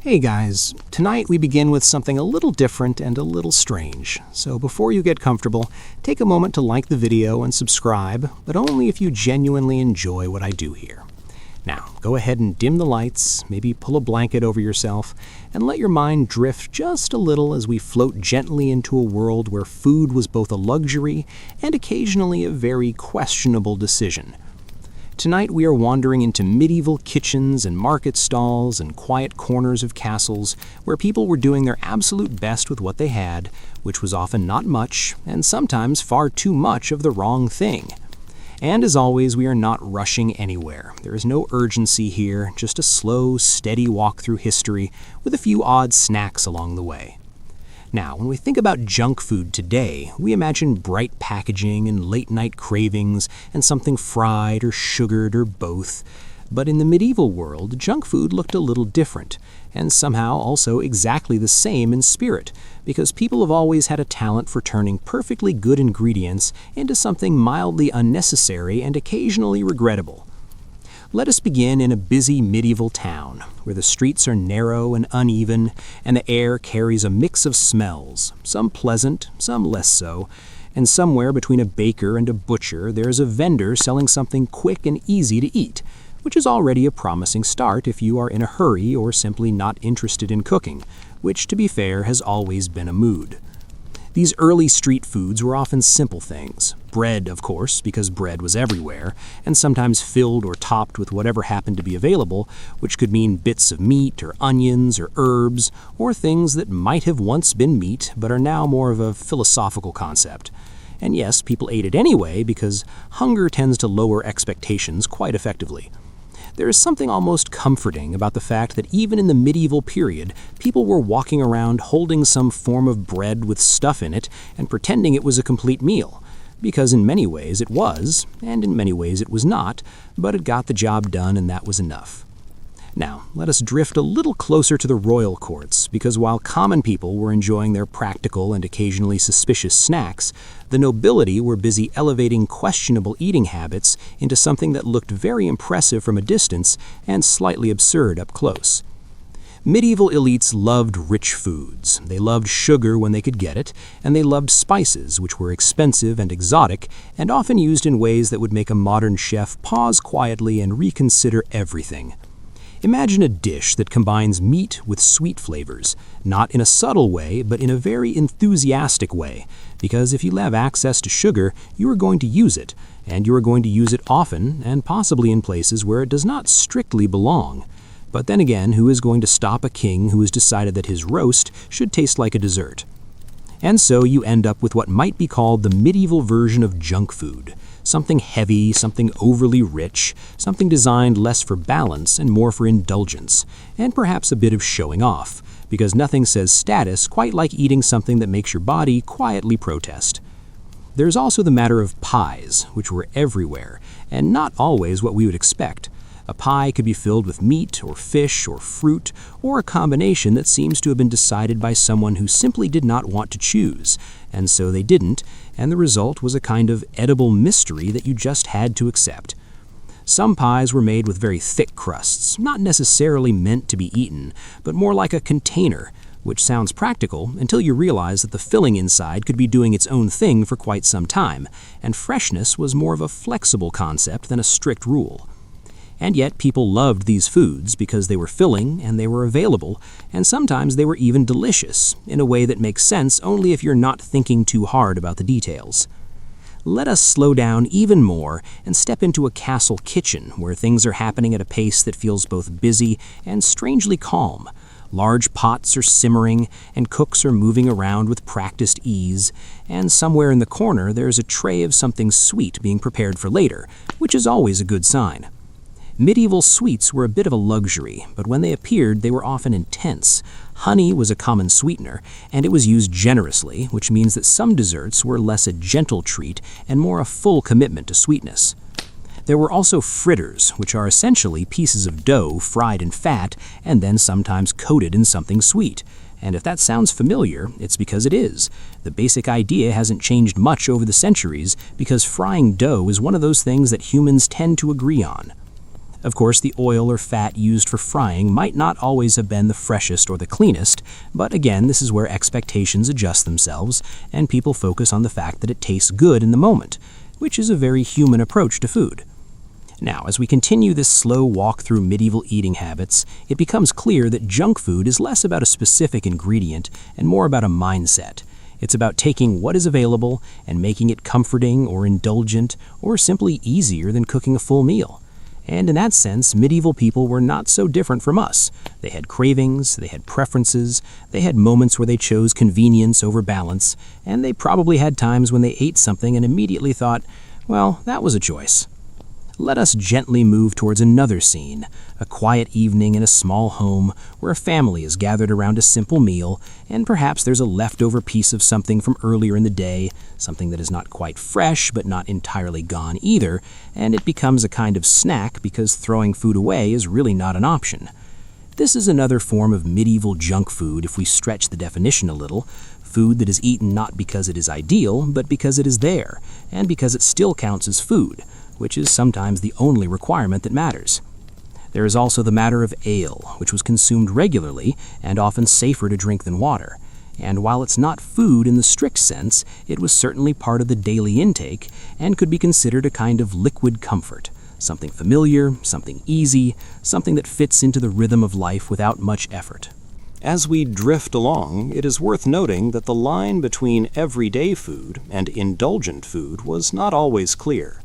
Hey guys, tonight we begin with something a little different and a little strange. So before you get comfortable, take a moment to like the video and subscribe, but only if you genuinely enjoy what I do here. Now, go ahead and dim the lights, maybe pull a blanket over yourself, and let your mind drift just a little as we float gently into a world where food was both a luxury and occasionally a very questionable decision. Tonight we are wandering into medieval kitchens and market stalls and quiet corners of castles where people were doing their absolute best with what they had, which was often not much, and sometimes far too much of the wrong thing. And as always, we are not rushing anywhere. There is no urgency here, just a slow, steady walk through history with a few odd snacks along the way. Now, when we think about junk food today, we imagine bright packaging and late-night cravings and something fried or sugared or both. But in the medieval world, junk food looked a little different, and somehow also exactly the same in spirit, because people have always had a talent for turning perfectly good ingredients into something mildly unnecessary and occasionally regrettable. Let us begin in a busy medieval town, where the streets are narrow and uneven, and the air carries a mix of smells, some pleasant, some less so, and somewhere between a baker and a butcher there is a vendor selling something quick and easy to eat, which is already a promising start if you are in a hurry or simply not interested in cooking, which, to be fair, has always been a mood. These early street foods were often simple things. Bread, of course, because bread was everywhere, and sometimes filled or topped with whatever happened to be available, which could mean bits of meat or onions or herbs, or things that might have once been meat but are now more of a philosophical concept. And yes, people ate it anyway because hunger tends to lower expectations quite effectively. There is something almost comforting about the fact that even in the medieval period, people were walking around holding some form of bread with stuff in it and pretending it was a complete meal, because in many ways it was, and in many ways it was not, but it got the job done and that was enough. Now, let us drift a little closer to the royal courts, because while common people were enjoying their practical and occasionally suspicious snacks, the nobility were busy elevating questionable eating habits into something that looked very impressive from a distance and slightly absurd up close. Medieval elites loved rich foods. They loved sugar when they could get it, and they loved spices, which were expensive and exotic, and often used in ways that would make a modern chef pause quietly and reconsider everything. Imagine a dish that combines meat with sweet flavors, not in a subtle way, but in a very enthusiastic way, because if you have access to sugar, you are going to use it, and you are going to use it often, and possibly in places where it does not strictly belong. But then again, who is going to stop a king who has decided that his roast should taste like a dessert? And so you end up with what might be called the medieval version of junk food. Something heavy, something overly rich, something designed less for balance and more for indulgence, and perhaps a bit of showing off, because nothing says status quite like eating something that makes your body quietly protest. There's also the matter of pies, which were everywhere, and not always what we would expect. A pie could be filled with meat or fish or fruit, or a combination that seems to have been decided by someone who simply did not want to choose, and so they didn't, and the result was a kind of edible mystery that you just had to accept. Some pies were made with very thick crusts, not necessarily meant to be eaten, but more like a container, which sounds practical until you realize that the filling inside could be doing its own thing for quite some time, and freshness was more of a flexible concept than a strict rule. And yet people loved these foods because they were filling and they were available, and sometimes they were even delicious, in a way that makes sense only if you're not thinking too hard about the details. Let us slow down even more and step into a castle kitchen where things are happening at a pace that feels both busy and strangely calm. Large pots are simmering, and cooks are moving around with practiced ease, and somewhere in the corner there is a tray of something sweet being prepared for later, which is always a good sign. Medieval sweets were a bit of a luxury, but when they appeared, they were often intense. Honey was a common sweetener, and it was used generously, which means that some desserts were less a gentle treat and more a full commitment to sweetness. There were also fritters, which are essentially pieces of dough fried in fat and then sometimes coated in something sweet. And if that sounds familiar, it's because it is. The basic idea hasn't changed much over the centuries because frying dough is one of those things that humans tend to agree on. Of course, the oil or fat used for frying might not always have been the freshest or the cleanest, but again, this is where expectations adjust themselves and people focus on the fact that it tastes good in the moment, which is a very human approach to food. Now, as we continue this slow walk through medieval eating habits, it becomes clear that junk food is less about a specific ingredient and more about a mindset. It's about taking what is available and making it comforting or indulgent or simply easier than cooking a full meal. And in that sense, medieval people were not so different from us. They had cravings, they had preferences, they had moments where they chose convenience over balance, and they probably had times when they ate something and immediately thought, well, that was a choice. Let us gently move towards another scene, a quiet evening in a small home where a family is gathered around a simple meal, and perhaps there's a leftover piece of something from earlier in the day, something that is not quite fresh but not entirely gone either, and it becomes a kind of snack because throwing food away is really not an option. This is another form of medieval junk food if we stretch the definition a little, food that is eaten not because it is ideal, but because it is there, and because it still counts as food, which is sometimes the only requirement that matters. There is also the matter of ale, which was consumed regularly and often safer to drink than water. And while it's not food in the strict sense, it was certainly part of the daily intake and could be considered a kind of liquid comfort, something familiar, something easy, something that fits into the rhythm of life without much effort. As we drift along, it is worth noting that the line between everyday food and indulgent food was not always clear.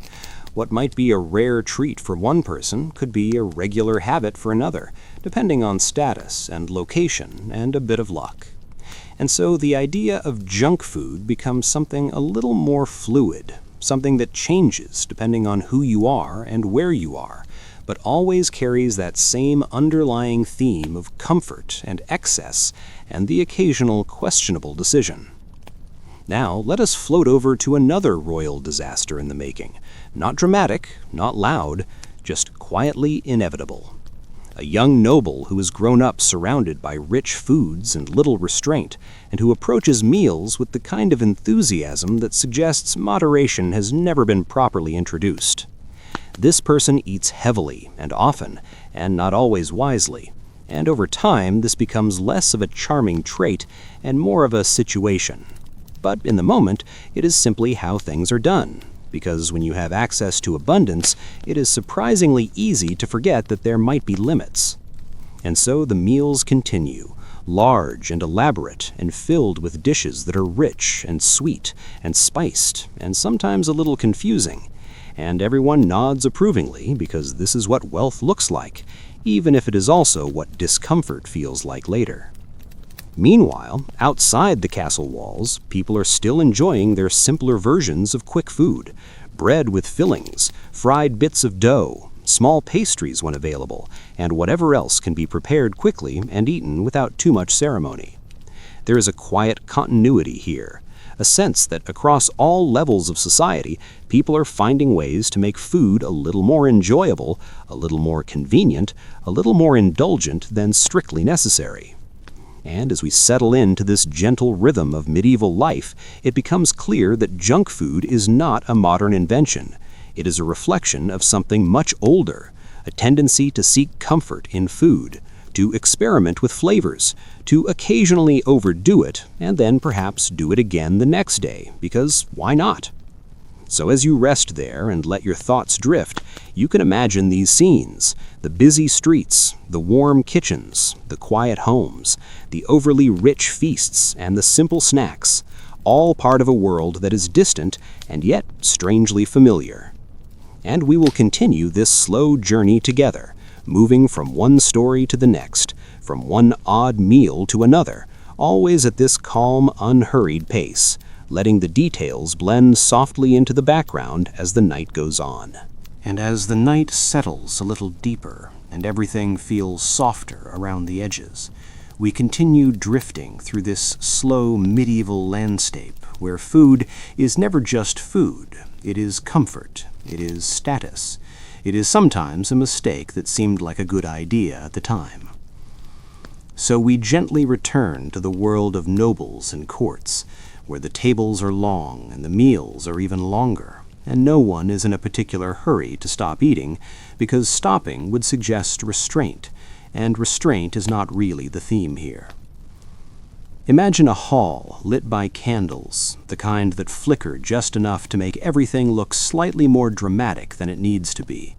What might be a rare treat for one person could be a regular habit for another, depending on status and location and a bit of luck. And so the idea of junk food becomes something a little more fluid, something that changes depending on who you are and where you are, but always carries that same underlying theme of comfort and excess and the occasional questionable decision. Now, let us float over to another royal disaster in the making. Not dramatic, not loud, just quietly inevitable. A young noble who has grown up surrounded by rich foods and little restraint, and who approaches meals with the kind of enthusiasm that suggests moderation has never been properly introduced. This person eats heavily and often, and not always wisely, and over time this becomes less of a charming trait and more of a situation. But in the moment, it is simply how things are done, because when you have access to abundance, it is surprisingly easy to forget that there might be limits. And so the meals continue, large and elaborate and filled with dishes that are rich and sweet and spiced and sometimes a little confusing. And everyone nods approvingly because this is what wealth looks like, even if it is also what discomfort feels like later. Meanwhile, outside the castle walls, people are still enjoying their simpler versions of quick food, bread with fillings, fried bits of dough, small pastries when available, and whatever else can be prepared quickly and eaten without too much ceremony. There is a quiet continuity here, a sense that across all levels of society, people are finding ways to make food a little more enjoyable, a little more convenient, a little more indulgent than strictly necessary. And as we settle into this gentle rhythm of medieval life, it becomes clear that junk food is not a modern invention. It is a reflection of something much older, a tendency to seek comfort in food, to experiment with flavors, to occasionally overdo it, and then perhaps do it again the next day, because why not? So as you rest there and let your thoughts drift, you can imagine these scenes, the busy streets, the warm kitchens, the quiet homes, the overly rich feasts, and the simple snacks, all part of a world that is distant and yet strangely familiar. And we will continue this slow journey together, moving from one story to the next, from one odd meal to another, always at this calm, unhurried pace, letting the details blend softly into the background as the night goes on. And as the night settles a little deeper and everything feels softer around the edges, we continue drifting through this slow medieval landscape where food is never just food. It is comfort. It is status. It is sometimes a mistake that seemed like a good idea at the time. So we gently return to the world of nobles and courts, where the tables are long and the meals are even longer, and no one is in a particular hurry to stop eating, because stopping would suggest restraint, and restraint is not really the theme here. Imagine a hall lit by candles, the kind that flicker just enough to make everything look slightly more dramatic than it needs to be.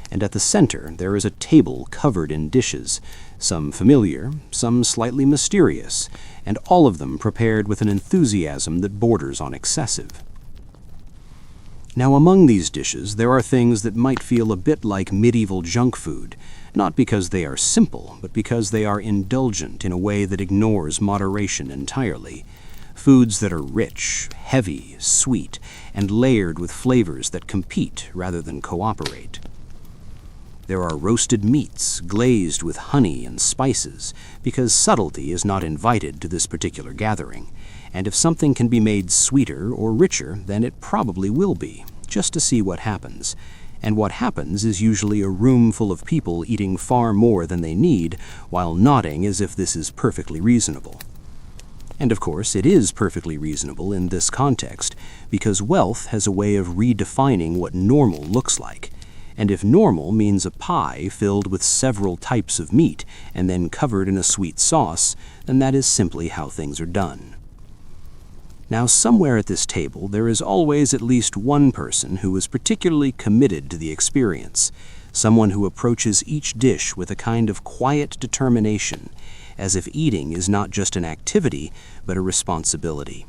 And at the center there is a table covered in dishes, some familiar, some slightly mysterious, and all of them prepared with an enthusiasm that borders on excessive. Now, among these dishes there are things that might feel a bit like medieval junk food, not because they are simple, but because they are indulgent in a way that ignores moderation entirely. Foods that are rich, heavy, sweet, and layered with flavors that compete rather than cooperate. There are roasted meats glazed with honey and spices, because subtlety is not invited to this particular gathering, and if something can be made sweeter or richer, then it probably will be, just to see what happens. And what happens is usually a room full of people eating far more than they need, while nodding as if this is perfectly reasonable. And of course, it is perfectly reasonable in this context, because wealth has a way of redefining what normal looks like. And if normal means a pie filled with several types of meat and then covered in a sweet sauce, then that is simply how things are done. Now, somewhere at this table, there is always at least one person who is particularly committed to the experience, someone who approaches each dish with a kind of quiet determination, as if eating is not just an activity, but a responsibility.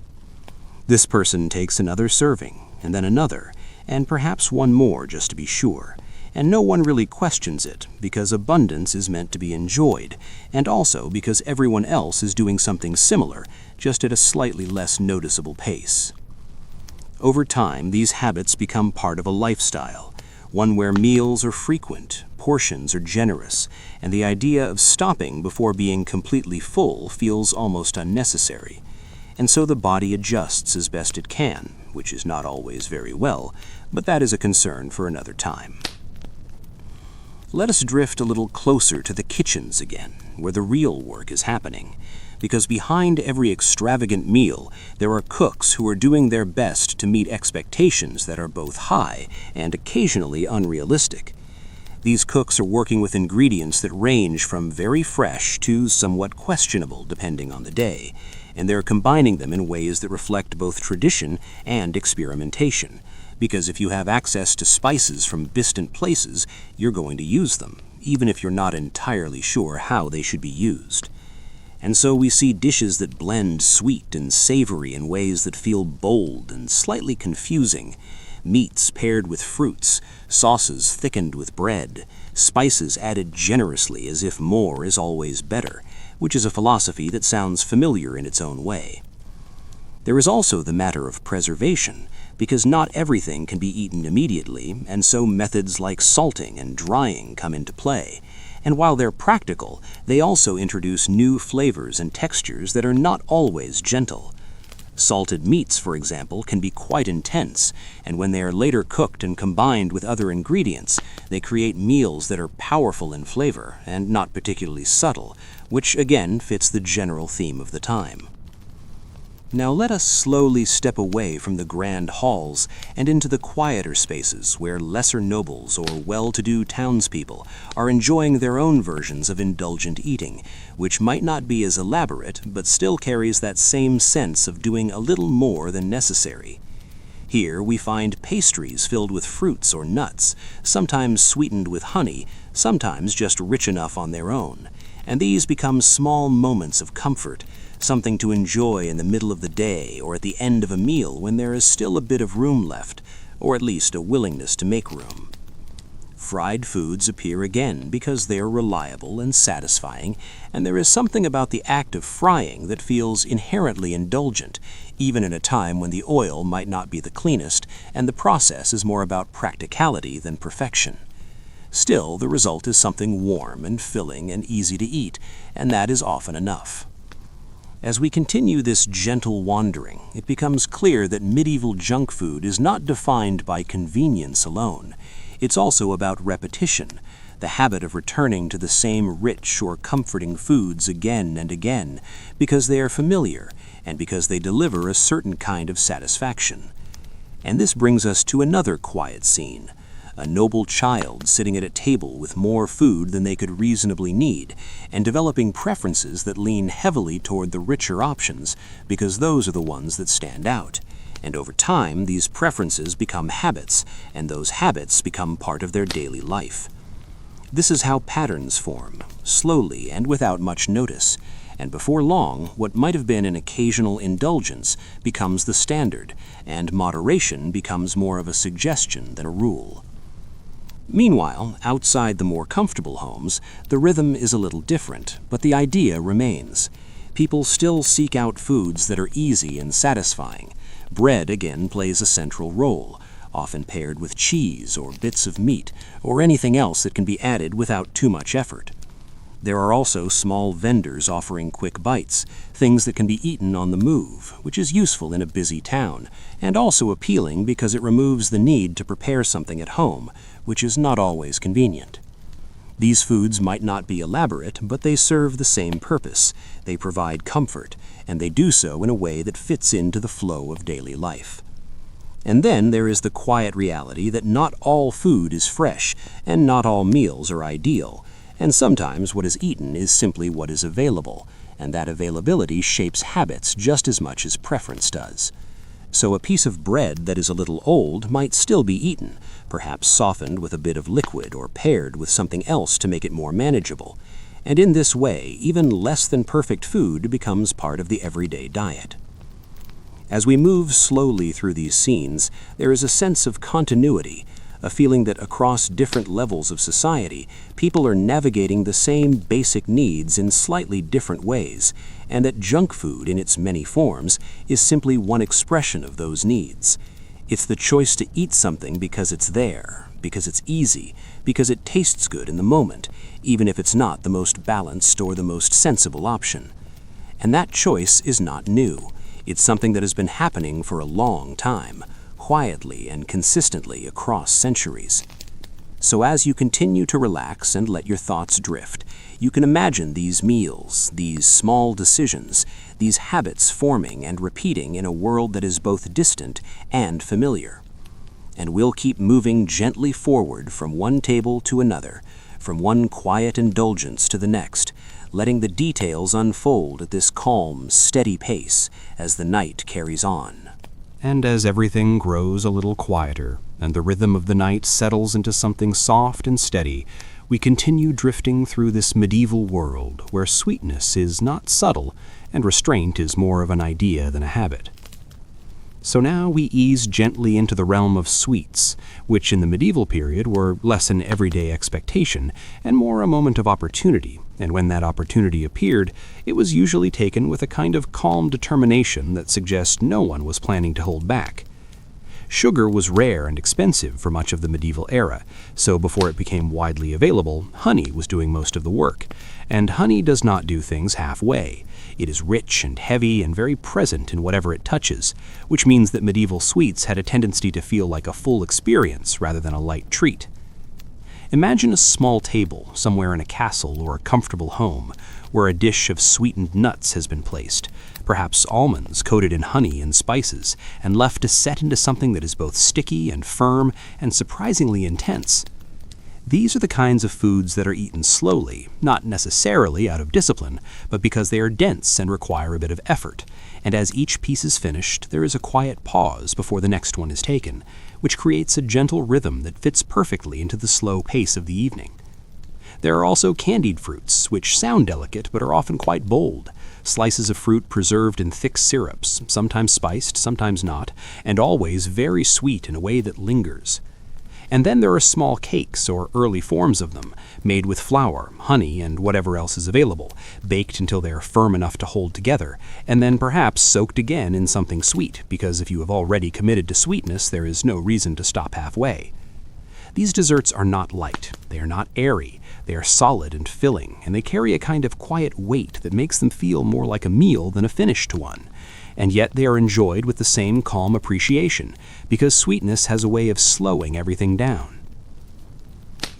This person takes another serving, and then another, and perhaps one more just to be sure, and no one really questions it, because abundance is meant to be enjoyed, and also because everyone else is doing something similar, just at a slightly less noticeable pace. Over time, these habits become part of a lifestyle, one where meals are frequent, portions are generous, and the idea of stopping before being completely full feels almost unnecessary. And so the body adjusts as best it can, which is not always very well, but that is a concern for another time. Let us drift a little closer to the kitchens again, where the real work is happening, because behind every extravagant meal there are cooks who are doing their best to meet expectations that are both high and occasionally unrealistic. These cooks are working with ingredients that range from very fresh to somewhat questionable depending on the day, and they're combining them in ways that reflect both tradition and experimentation. Because if you have access to spices from distant places, you're going to use them, even if you're not entirely sure how they should be used. And so we see dishes that blend sweet and savory in ways that feel bold and slightly confusing, meats paired with fruits, sauces thickened with bread, spices added generously as if more is always better, which is a philosophy that sounds familiar in its own way. There is also the matter of preservation, because not everything can be eaten immediately, and so methods like salting and drying come into play. And while they're practical, they also introduce new flavors and textures that are not always gentle. Salted meats, for example, can be quite intense, and when they are later cooked and combined with other ingredients, they create meals that are powerful in flavor and not particularly subtle, which again fits the general theme of the time. Now let us slowly step away from the grand halls and into the quieter spaces where lesser nobles or well-to-do townspeople are enjoying their own versions of indulgent eating, which might not be as elaborate but still carries that same sense of doing a little more than necessary. Here we find pastries filled with fruits or nuts, sometimes sweetened with honey, sometimes just rich enough on their own, and these become small moments of comfort, something to enjoy in the middle of the day or at the end of a meal when there is still a bit of room left, or at least a willingness to make room. Fried foods appear again because they are reliable and satisfying, and there is something about the act of frying that feels inherently indulgent, even in a time when the oil might not be the cleanest and the process is more about practicality than perfection. Still, the result is something warm and filling and easy to eat, and that is often enough. As we continue this gentle wandering, it becomes clear that medieval junk food is not defined by convenience alone. It's also about repetition, the habit of returning to the same rich or comforting foods again and again, because they are familiar and because they deliver a certain kind of satisfaction. And this brings us to another quiet scene. A noble child sitting at a table with more food than they could reasonably need, and developing preferences that lean heavily toward the richer options, because those are the ones that stand out. And over time, these preferences become habits, and those habits become part of their daily life. This is how patterns form, slowly and without much notice. And before long, what might have been an occasional indulgence becomes the standard, and moderation becomes more of a suggestion than a rule. Meanwhile, outside the more comfortable homes, the rhythm is a little different, but the idea remains. People still seek out foods that are easy and satisfying. Bread again plays a central role, often paired with cheese or bits of meat, or anything else that can be added without too much effort. There are also small vendors offering quick bites, things that can be eaten on the move, which is useful in a busy town, and also appealing because it removes the need to prepare something at home, which is not always convenient. These foods might not be elaborate, but they serve the same purpose. They provide comfort, and they do so in a way that fits into the flow of daily life. And then there is the quiet reality that not all food is fresh, and not all meals are ideal. And sometimes what is eaten is simply what is available, and that availability shapes habits just as much as preference does. So a piece of bread that is a little old might still be eaten, perhaps softened with a bit of liquid or paired with something else to make it more manageable. And in this way, even less than perfect food becomes part of the everyday diet. As we move slowly through these scenes, there is a sense of continuity, a feeling that across different levels of society, people are navigating the same basic needs in slightly different ways, and that junk food in its many forms is simply one expression of those needs. It's the choice to eat something because it's there, because it's easy, because it tastes good in the moment, even if it's not the most balanced or the most sensible option. And that choice is not new. It's something that has been happening for a long time, quietly and consistently across centuries. So as you continue to relax and let your thoughts drift, you can imagine these meals, these small decisions, these habits forming and repeating in a world that is both distant and familiar. And we'll keep moving gently forward from one table to another, from one quiet indulgence to the next, letting the details unfold at this calm, steady pace as the night carries on. And as everything grows a little quieter, and the rhythm of the night settles into something soft and steady, we continue drifting through this medieval world where sweetness is not subtle, and restraint is more of an idea than a habit. So now we ease gently into the realm of sweets, which in the medieval period were less an everyday expectation and more a moment of opportunity, and when that opportunity appeared, it was usually taken with a kind of calm determination that suggests no one was planning to hold back. Sugar was rare and expensive for much of the medieval era, so before it became widely available, honey was doing most of the work. And honey does not do things halfway. It is rich and heavy and very present in whatever it touches, which means that medieval sweets had a tendency to feel like a full experience rather than a light treat. Imagine a small table somewhere in a castle or a comfortable home, where a dish of sweetened nuts has been placed, perhaps almonds coated in honey and spices, and left to set into something that is both sticky and firm and surprisingly intense. These are the kinds of foods that are eaten slowly, not necessarily out of discipline, but because they are dense and require a bit of effort, and as each piece is finished, there is a quiet pause before the next one is taken, which creates a gentle rhythm that fits perfectly into the slow pace of the evening. There are also candied fruits, which sound delicate but are often quite bold, slices of fruit preserved in thick syrups, sometimes spiced, sometimes not, and always very sweet in a way that lingers. And then there are small cakes, or early forms of them, made with flour, honey, and whatever else is available, baked until they are firm enough to hold together, and then perhaps soaked again in something sweet, because if you have already committed to sweetness, there is no reason to stop halfway. These desserts are not light, they are not airy, they are solid and filling, and they carry a kind of quiet weight that makes them feel more like a meal than a finished one. And yet they are enjoyed with the same calm appreciation, because sweetness has a way of slowing everything down.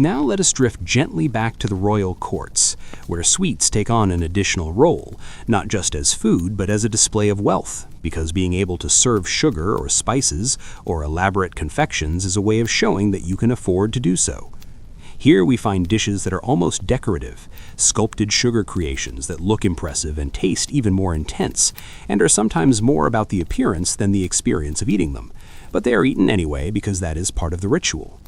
Now let us drift gently back to the royal courts, where sweets take on an additional role, not just as food, but as a display of wealth, because being able to serve sugar or spices or elaborate confections is a way of showing that you can afford to do so. Here we find dishes that are almost decorative, sculpted sugar creations that look impressive and taste even more intense, and are sometimes more about the appearance than the experience of eating them. But they are eaten anyway because that is part of the ritual.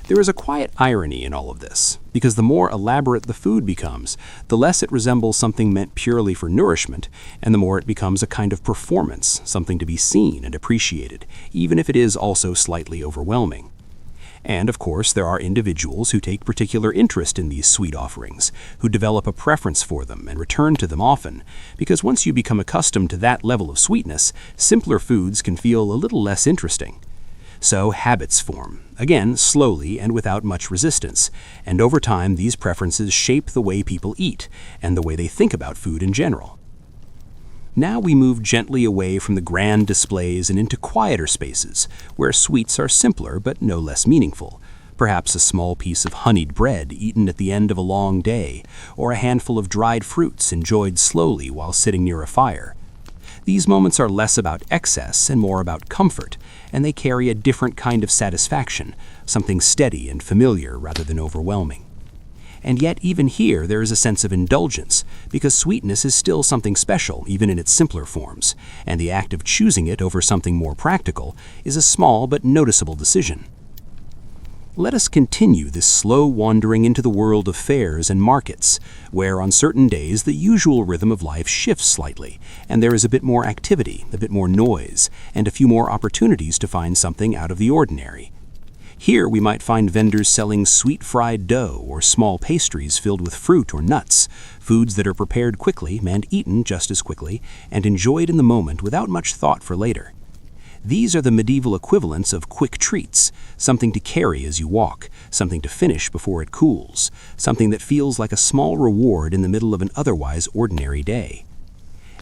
There is a quiet irony in all of this, because the more elaborate the food becomes, the less it resembles something meant purely for nourishment, and the more it becomes a kind of performance, something to be seen and appreciated, even if it is also slightly overwhelming. And, of course, there are individuals who take particular interest in these sweet offerings, who develop a preference for them and return to them often, because once you become accustomed to that level of sweetness, simpler foods can feel a little less interesting. So habits form, again slowly and without much resistance, and over time these preferences shape the way people eat and the way they think about food in general. Now we move gently away from the grand displays and into quieter spaces, where sweets are simpler but no less meaningful. Perhaps a small piece of honeyed bread eaten at the end of a long day, or a handful of dried fruits enjoyed slowly while sitting near a fire. These moments are less about excess and more about comfort, and they carry a different kind of satisfaction, something steady and familiar rather than overwhelming. And yet even here there is a sense of indulgence, because sweetness is still something special even in its simpler forms, and the act of choosing it over something more practical is a small but noticeable decision. Let us continue this slow wandering into the world of fairs and markets, where on certain days the usual rhythm of life shifts slightly, and there is a bit more activity, a bit more noise, and a few more opportunities to find something out of the ordinary. Here we might find vendors selling sweet fried dough or small pastries filled with fruit or nuts, foods that are prepared quickly and eaten just as quickly, and enjoyed in the moment without much thought for later. These are the medieval equivalents of quick treats, something to carry as you walk, something to finish before it cools, something that feels like a small reward in the middle of an otherwise ordinary day.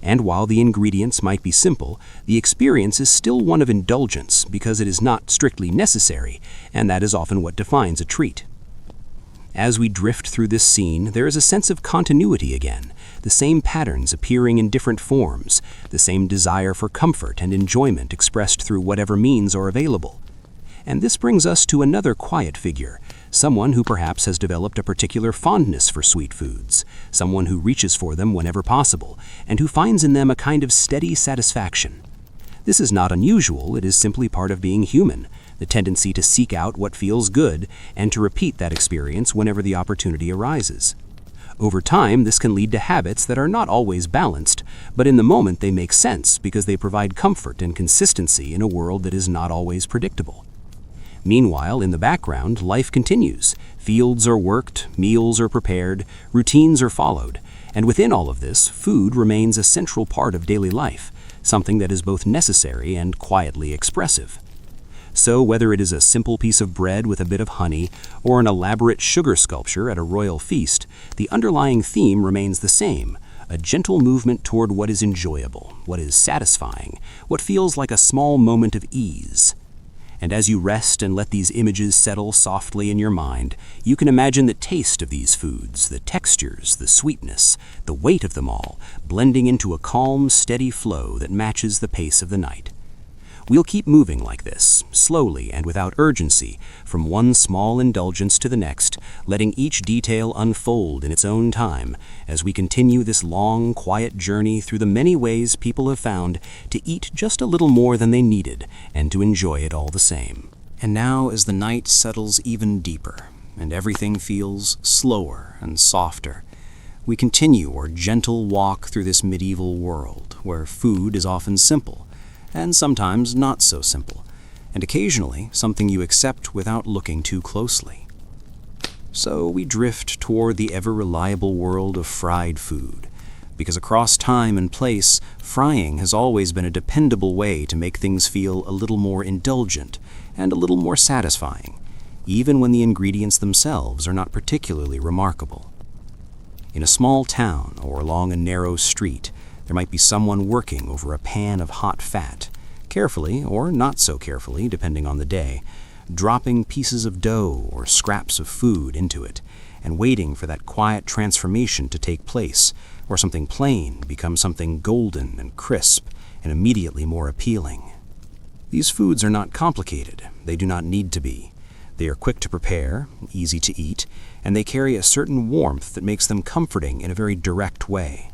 And while the ingredients might be simple, the experience is still one of indulgence because it is not strictly necessary, and that is often what defines a treat. As we drift through this scene, there is a sense of continuity again, the same patterns appearing in different forms, the same desire for comfort and enjoyment expressed through whatever means are available. And this brings us to another quiet figure, someone who perhaps has developed a particular fondness for sweet foods, someone who reaches for them whenever possible, and who finds in them a kind of steady satisfaction. This is not unusual, it is simply part of being human, the tendency to seek out what feels good and to repeat that experience whenever the opportunity arises. Over time, this can lead to habits that are not always balanced, but in the moment they make sense because they provide comfort and consistency in a world that is not always predictable. Meanwhile, in the background, life continues. Fields are worked, meals are prepared, routines are followed, and within all of this, food remains a central part of daily life, something that is both necessary and quietly expressive. So whether it is a simple piece of bread with a bit of honey or an elaborate sugar sculpture at a royal feast, the underlying theme remains the same, a gentle movement toward what is enjoyable, what is satisfying, what feels like a small moment of ease. And as you rest and let these images settle softly in your mind, you can imagine the taste of these foods, the textures, the sweetness, the weight of them all, blending into a calm, steady flow that matches the pace of the night. We'll keep moving like this, slowly and without urgency, from one small indulgence to the next, letting each detail unfold in its own time as we continue this long, quiet journey through the many ways people have found to eat just a little more than they needed and to enjoy it all the same. And now as the night settles even deeper, and everything feels slower and softer, we continue our gentle walk through this medieval world, where food is often simple, and sometimes not so simple, and occasionally something you accept without looking too closely. So we drift toward the ever-reliable world of fried food, because across time and place, frying has always been a dependable way to make things feel a little more indulgent and a little more satisfying, even when the ingredients themselves are not particularly remarkable. In a small town or along a narrow street, there might be someone working over a pan of hot fat, carefully or not so carefully, depending on the day, dropping pieces of dough or scraps of food into it, and waiting for that quiet transformation to take place, where something plain becomes something golden and crisp and immediately more appealing. These foods are not complicated. They do not need to be. They are quick to prepare, easy to eat, and they carry a certain warmth that makes them comforting in a very direct way.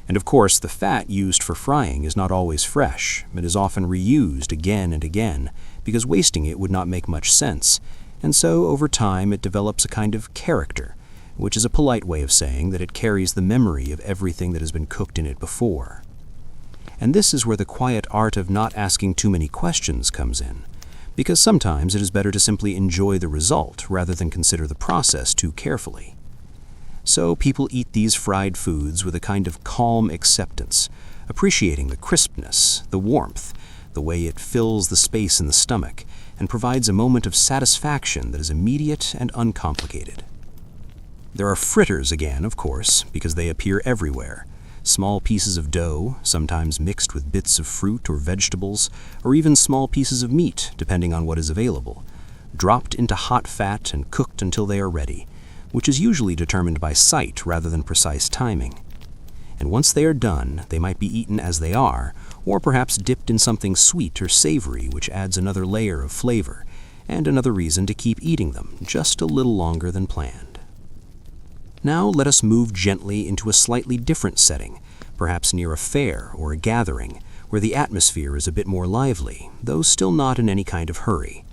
And of course, the fat used for frying is not always fresh. It is often reused again and again, because wasting it would not make much sense, and so over time it develops a kind of character, which is a polite way of saying that it carries the memory of everything that has been cooked in it before. And this is where the quiet art of not asking too many questions comes in, because sometimes it is better to simply enjoy the result rather than consider the process too carefully. So people eat these fried foods with a kind of calm acceptance, appreciating the crispness, the warmth, the way it fills the space in the stomach, and provides a moment of satisfaction that is immediate and uncomplicated. There are fritters again, of course, because they appear everywhere. Small pieces of dough, sometimes mixed with bits of fruit or vegetables, or even small pieces of meat, depending on what is available, dropped into hot fat and cooked until they are ready, which is usually determined by sight rather than precise timing. And once they are done, they might be eaten as they are, or perhaps dipped in something sweet or savory, which adds another layer of flavor, and another reason to keep eating them just a little longer than planned. Now let us move gently into a slightly different setting, perhaps near a fair or a gathering, where the atmosphere is a bit more lively, though still not in any kind of hurry.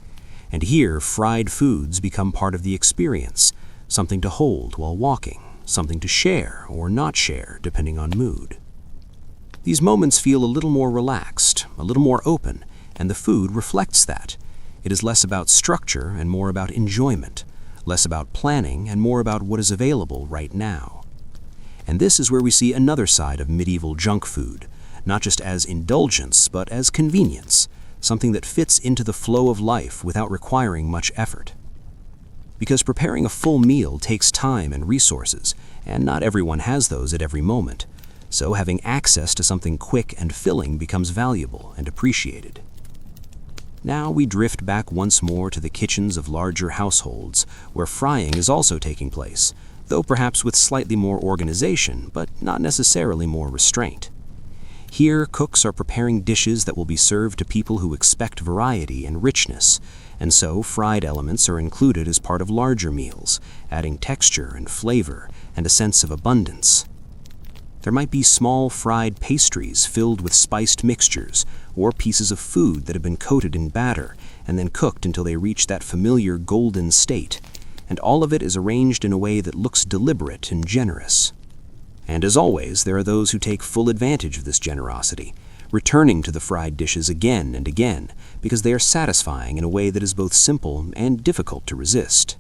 And here, fried foods become part of the experience, something to hold while walking, something to share or not share, depending on mood. These moments feel a little more relaxed, a little more open, and the food reflects that. It is less about structure and more about enjoyment, less about planning and more about what is available right now. And this is where we see another side of medieval junk food, not just as indulgence, but as convenience, something that fits into the flow of life without requiring much effort. Because preparing a full meal takes time and resources, and not everyone has those at every moment, so having access to something quick and filling becomes valuable and appreciated. Now we drift back once more to the kitchens of larger households, where frying is also taking place, though perhaps with slightly more organization, but not necessarily more restraint. Here, cooks are preparing dishes that will be served to people who expect variety and richness, and so fried elements are included as part of larger meals, adding texture and flavor and a sense of abundance. There might be small fried pastries filled with spiced mixtures, or pieces of food that have been coated in batter and then cooked until they reach that familiar golden state, and all of it is arranged in a way that looks deliberate and generous. And as always, there are those who take full advantage of this generosity, returning to the fried dishes again and again, because they are satisfying in a way that is both simple and difficult to resist.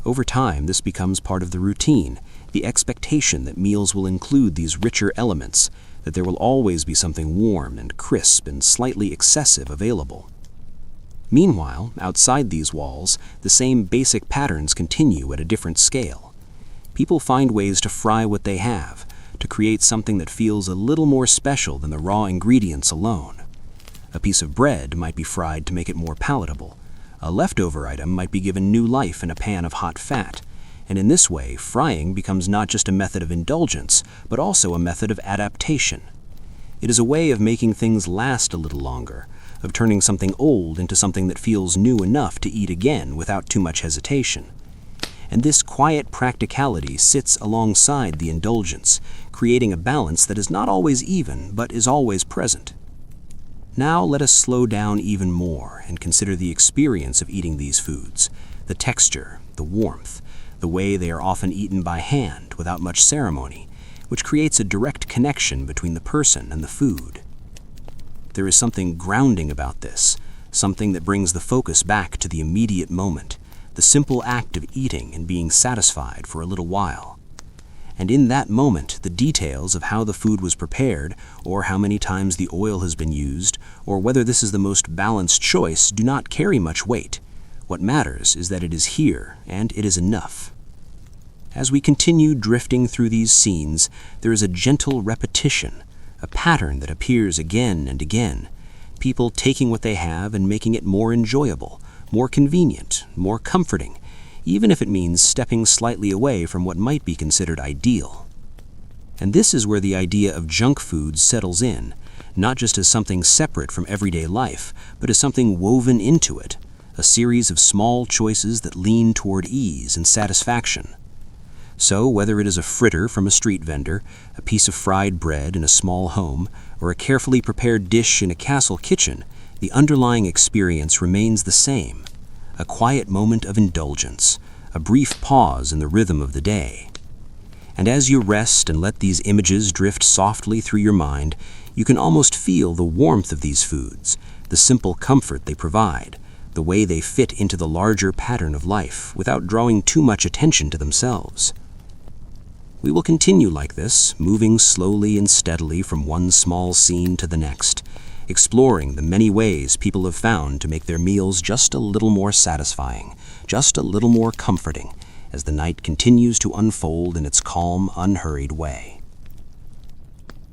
Over time, this becomes part of the routine, the expectation that meals will include these richer elements, that there will always be something warm and crisp and slightly excessive available. Meanwhile, outside these walls, the same basic patterns continue at a different scale. People find ways to fry what they have, to create something that feels a little more special than the raw ingredients alone. A piece of bread might be fried to make it more palatable. A leftover item might be given new life in a pan of hot fat, and in this way, frying becomes not just a method of indulgence, but also a method of adaptation. It is a way of making things last a little longer, of turning something old into something that feels new enough to eat again without too much hesitation. And this quiet practicality sits alongside the indulgence, creating a balance that is not always even, but is always present. Now let us slow down even more and consider the experience of eating these foods, the texture, the warmth, the way they are often eaten by hand without much ceremony, which creates a direct connection between the person and the food. There is something grounding about this, something that brings the focus back to the immediate moment, the simple act of eating and being satisfied for a little while. And in that moment, the details of how the food was prepared, or how many times the oil has been used, or whether this is the most balanced choice, do not carry much weight. What matters is that it is here, and it is enough. As we continue drifting through these scenes, there is a gentle repetition, a pattern that appears again and again, people taking what they have and making it more enjoyable, more convenient, more comforting, even if it means stepping slightly away from what might be considered ideal. And this is where the idea of junk food settles in, not just as something separate from everyday life, but as something woven into it, a series of small choices that lean toward ease and satisfaction. So, whether it is a fritter from a street vendor, a piece of fried bread in a small home, or a carefully prepared dish in a castle kitchen, the underlying experience remains the same: a quiet moment of indulgence, a brief pause in the rhythm of the day. And as you rest and let these images drift softly through your mind, you can almost feel the warmth of these foods, the simple comfort they provide, the way they fit into the larger pattern of life without drawing too much attention to themselves. We will continue like this, moving slowly and steadily from one small scene to the next, exploring the many ways people have found to make their meals just a little more satisfying, just a little more comforting, as the night continues to unfold in its calm, unhurried way.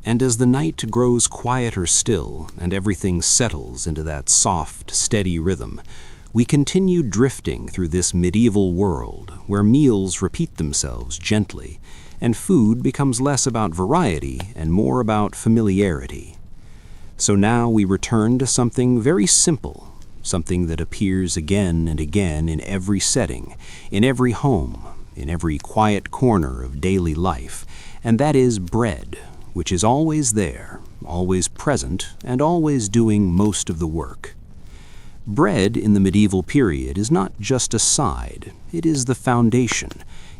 And as the night grows quieter still and everything settles into that soft, steady rhythm, we continue drifting through this medieval world where meals repeat themselves gently and food becomes less about variety and more about familiarity. So now we return to something very simple, something that appears again and again in every setting, in every home, in every quiet corner of daily life, and that is bread, which is always there, always present, and always doing most of the work. Bread in the medieval period is not just a side, it is the foundation.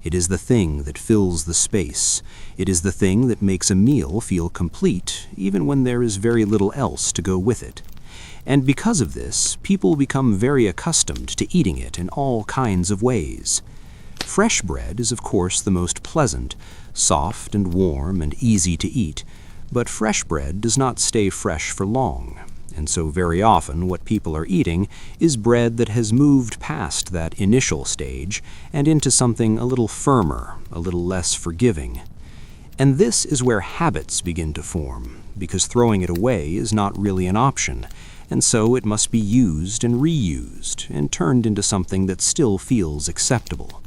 It is the thing that fills the space. It is the thing that makes a meal feel complete, even when there is very little else to go with it. And because of this, people become very accustomed to eating it in all kinds of ways. Fresh bread is, of course, the most pleasant, soft and warm and easy to eat, but fresh bread does not stay fresh for long. And so very often what people are eating is bread that has moved past that initial stage and into something a little firmer, a little less forgiving. And this is where habits begin to form, because throwing it away is not really an option, and so it must be used and reused and turned into something that still feels acceptable.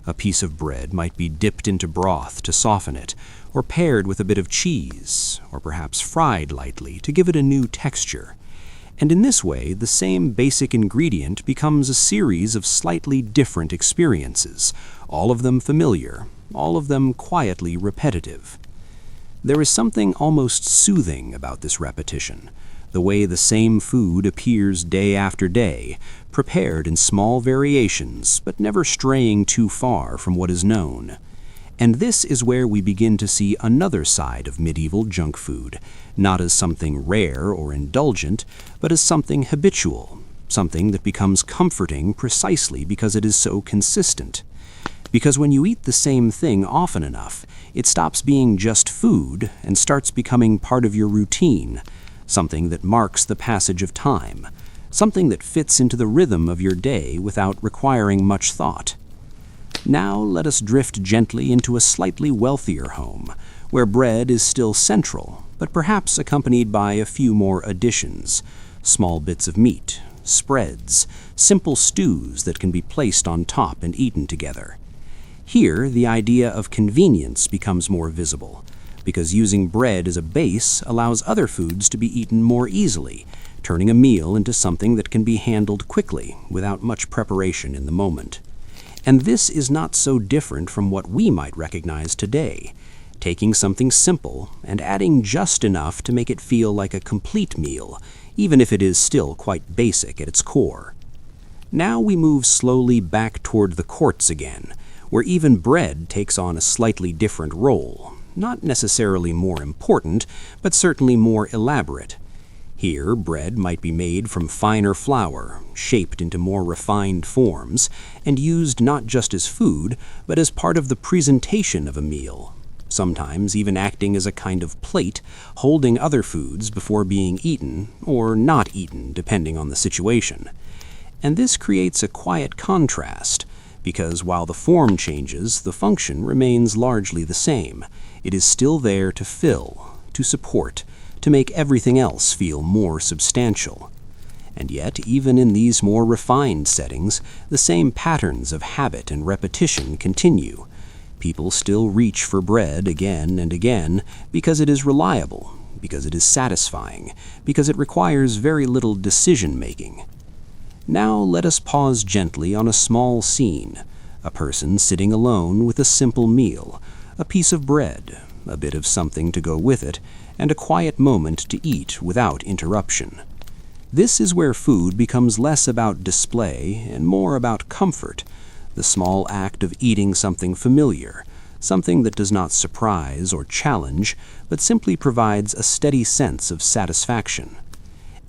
A piece of bread might be dipped into broth to soften it, or paired with a bit of cheese, or perhaps fried lightly to give it a new texture. And in this way, the same basic ingredient becomes a series of slightly different experiences, all of them familiar, all of them quietly repetitive. There is something almost soothing about this repetition, the way the same food appears day after day, prepared in small variations, but never straying too far from what is known. And this is where we begin to see another side of medieval junk food, not as something rare or indulgent, but as something habitual, something that becomes comforting precisely because it is so consistent. Because when you eat the same thing often enough, it stops being just food and starts becoming part of your routine, something that marks the passage of time, something that fits into the rhythm of your day without requiring much thought. Now let us drift gently into a slightly wealthier home, where bread is still central, but perhaps accompanied by a few more additions, small bits of meat, spreads, simple stews that can be placed on top and eaten together. Here, the idea of convenience becomes more visible, because using bread as a base allows other foods to be eaten more easily, turning a meal into something that can be handled quickly, without much preparation in the moment. And this is not so different from what we might recognize today, taking something simple and adding just enough to make it feel like a complete meal, even if it is still quite basic at its core. Now we move slowly back toward the courts again, where even bread takes on a slightly different role, not necessarily more important, but certainly more elaborate. Here, bread might be made from finer flour, shaped into more refined forms, and used not just as food, but as part of the presentation of a meal, sometimes even acting as a kind of plate, holding other foods before being eaten, or not eaten, depending on the situation. And this creates a quiet contrast, because while the form changes, the function remains largely the same. It is still there to fill, to support, to make everything else feel more substantial. And yet, even in these more refined settings, the same patterns of habit and repetition continue. People still reach for bread again and again because it is reliable, because it is satisfying, because it requires very little decision-making. Now let us pause gently on a small scene, a person sitting alone with a simple meal, a piece of bread, a bit of something to go with it, and a quiet moment to eat without interruption. This is where food becomes less about display and more about comfort, the small act of eating something familiar, something that does not surprise or challenge, but simply provides a steady sense of satisfaction.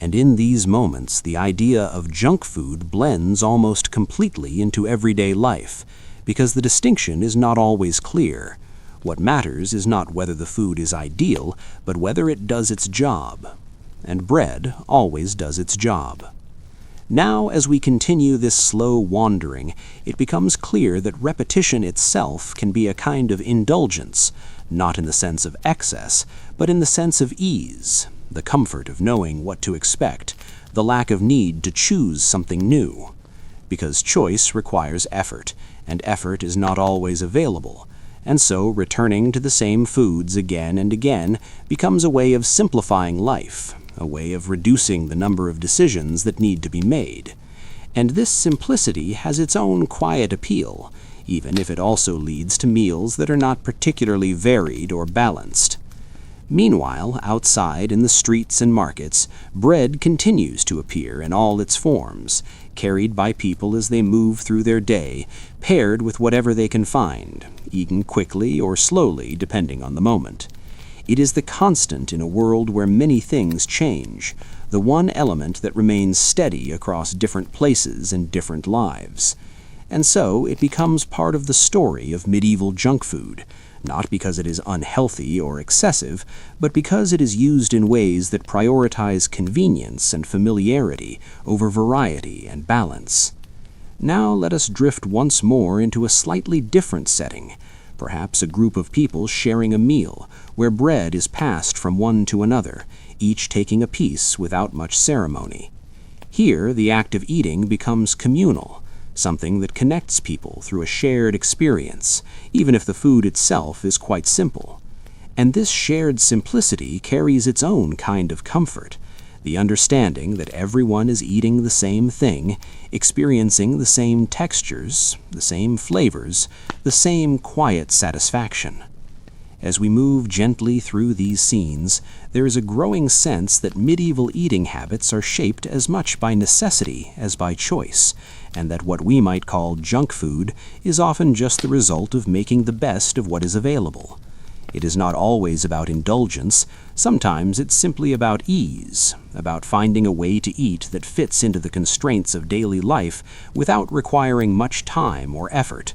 And in these moments, the idea of junk food blends almost completely into everyday life, because the distinction is not always clear. What matters is not whether the food is ideal, but whether it does its job. And bread always does its job. Now, as we continue this slow wandering, it becomes clear that repetition itself can be a kind of indulgence, not in the sense of excess, but in the sense of ease, the comfort of knowing what to expect, the lack of need to choose something new. Because choice requires effort, and effort is not always available, and so returning to the same foods again and again becomes a way of simplifying life, a way of reducing the number of decisions that need to be made. And this simplicity has its own quiet appeal, even if it also leads to meals that are not particularly varied or balanced. Meanwhile, outside in the streets and markets, bread continues to appear in all its forms, carried by people as they move through their day, paired with whatever they can find, eaten quickly or slowly depending on the moment. It is the constant in a world where many things change, the one element that remains steady across different places and different lives. And so it becomes part of the story of medieval junk food, not because it is unhealthy or excessive, but because it is used in ways that prioritize convenience and familiarity over variety and balance. Now let us drift once more into a slightly different setting, perhaps a group of people sharing a meal, where bread is passed from one to another, each taking a piece without much ceremony. Here, the act of eating becomes communal, something that connects people through a shared experience, even if the food itself is quite simple. And this shared simplicity carries its own kind of comfort, the understanding that everyone is eating the same thing, experiencing the same textures, the same flavors, the same quiet satisfaction. As we move gently through these scenes, there is a growing sense that medieval eating habits are shaped as much by necessity as by choice, and that what we might call junk food is often just the result of making the best of what is available. It is not always about indulgence. Sometimes it's simply about ease, about finding a way to eat that fits into the constraints of daily life without requiring much time or effort.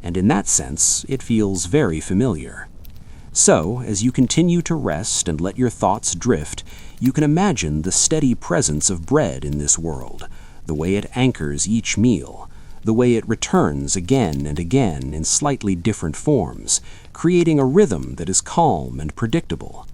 And in that sense, it feels very familiar. So, as you continue to rest and let your thoughts drift, you can imagine the steady presence of bread in this world, the way it anchors each meal, the way it returns again and again in slightly different forms, creating a rhythm that is calm and predictable.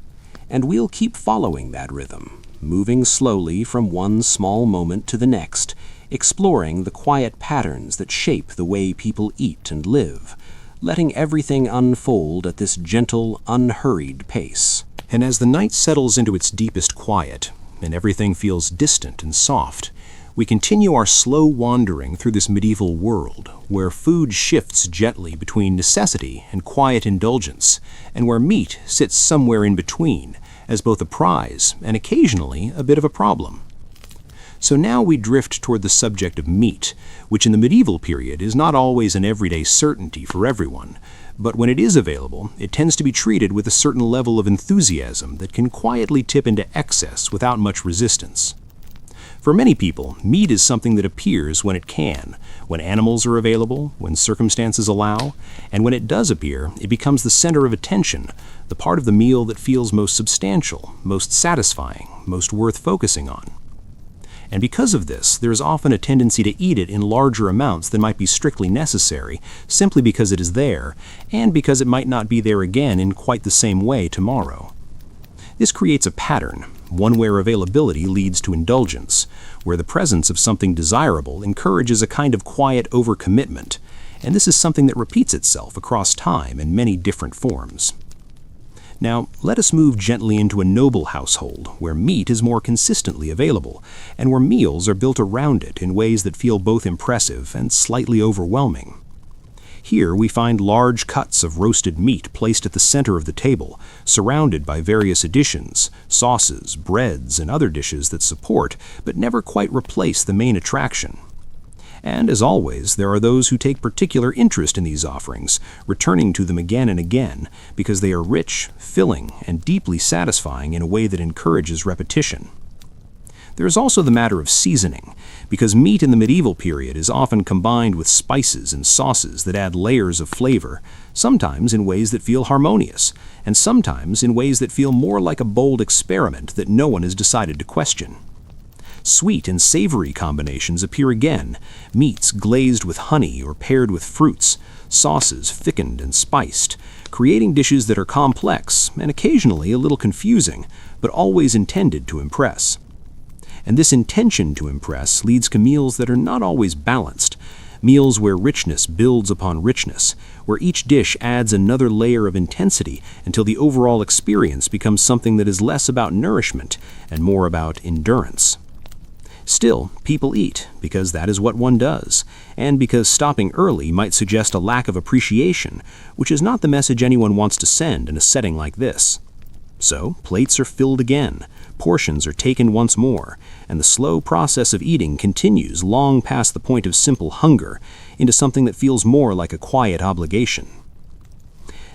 And we'll keep following that rhythm, moving slowly from one small moment to the next, exploring the quiet patterns that shape the way people eat and live, letting everything unfold at this gentle, unhurried pace. And as the night settles into its deepest quiet, and everything feels distant and soft, we continue our slow wandering through this medieval world, where food shifts gently between necessity and quiet indulgence, and where meat sits somewhere in between, as both a prize and occasionally a bit of a problem. So now we drift toward the subject of meat, which in the medieval period is not always an everyday certainty for everyone, but when it is available, it tends to be treated with a certain level of enthusiasm that can quietly tip into excess without much resistance. For many people, meat is something that appears when it can, when animals are available, when circumstances allow, and when it does appear, it becomes the center of attention, the part of the meal that feels most substantial, most satisfying, most worth focusing on. And because of this, there is often a tendency to eat it in larger amounts than might be strictly necessary, simply because it is there, and because it might not be there again in quite the same way tomorrow. This creates a pattern, one where availability leads to indulgence, where the presence of something desirable encourages a kind of quiet overcommitment, and this is something that repeats itself across time in many different forms. Now, let us move gently into a noble household where meat is more consistently available, and where meals are built around it in ways that feel both impressive and slightly overwhelming. Here we find large cuts of roasted meat placed at the center of the table, surrounded by various additions, sauces, breads, and other dishes that support, but never quite replace the main attraction. And as always, there are those who take particular interest in these offerings, returning to them again and again, because they are rich, filling, and deeply satisfying in a way that encourages repetition. There is also the matter of seasoning, because meat in the medieval period is often combined with spices and sauces that add layers of flavor, sometimes in ways that feel harmonious, and sometimes in ways that feel more like a bold experiment that no one has decided to question. Sweet and savory combinations appear again, meats glazed with honey or paired with fruits, sauces thickened and spiced, creating dishes that are complex and occasionally a little confusing, but always intended to impress. And this intention to impress leads to meals that are not always balanced, meals where richness builds upon richness, where each dish adds another layer of intensity until the overall experience becomes something that is less about nourishment and more about endurance. Still, people eat because that is what one does, and because stopping early might suggest a lack of appreciation, which is not the message anyone wants to send in a setting like this. So, plates are filled again, portions are taken once more, and the slow process of eating continues long past the point of simple hunger into something that feels more like a quiet obligation.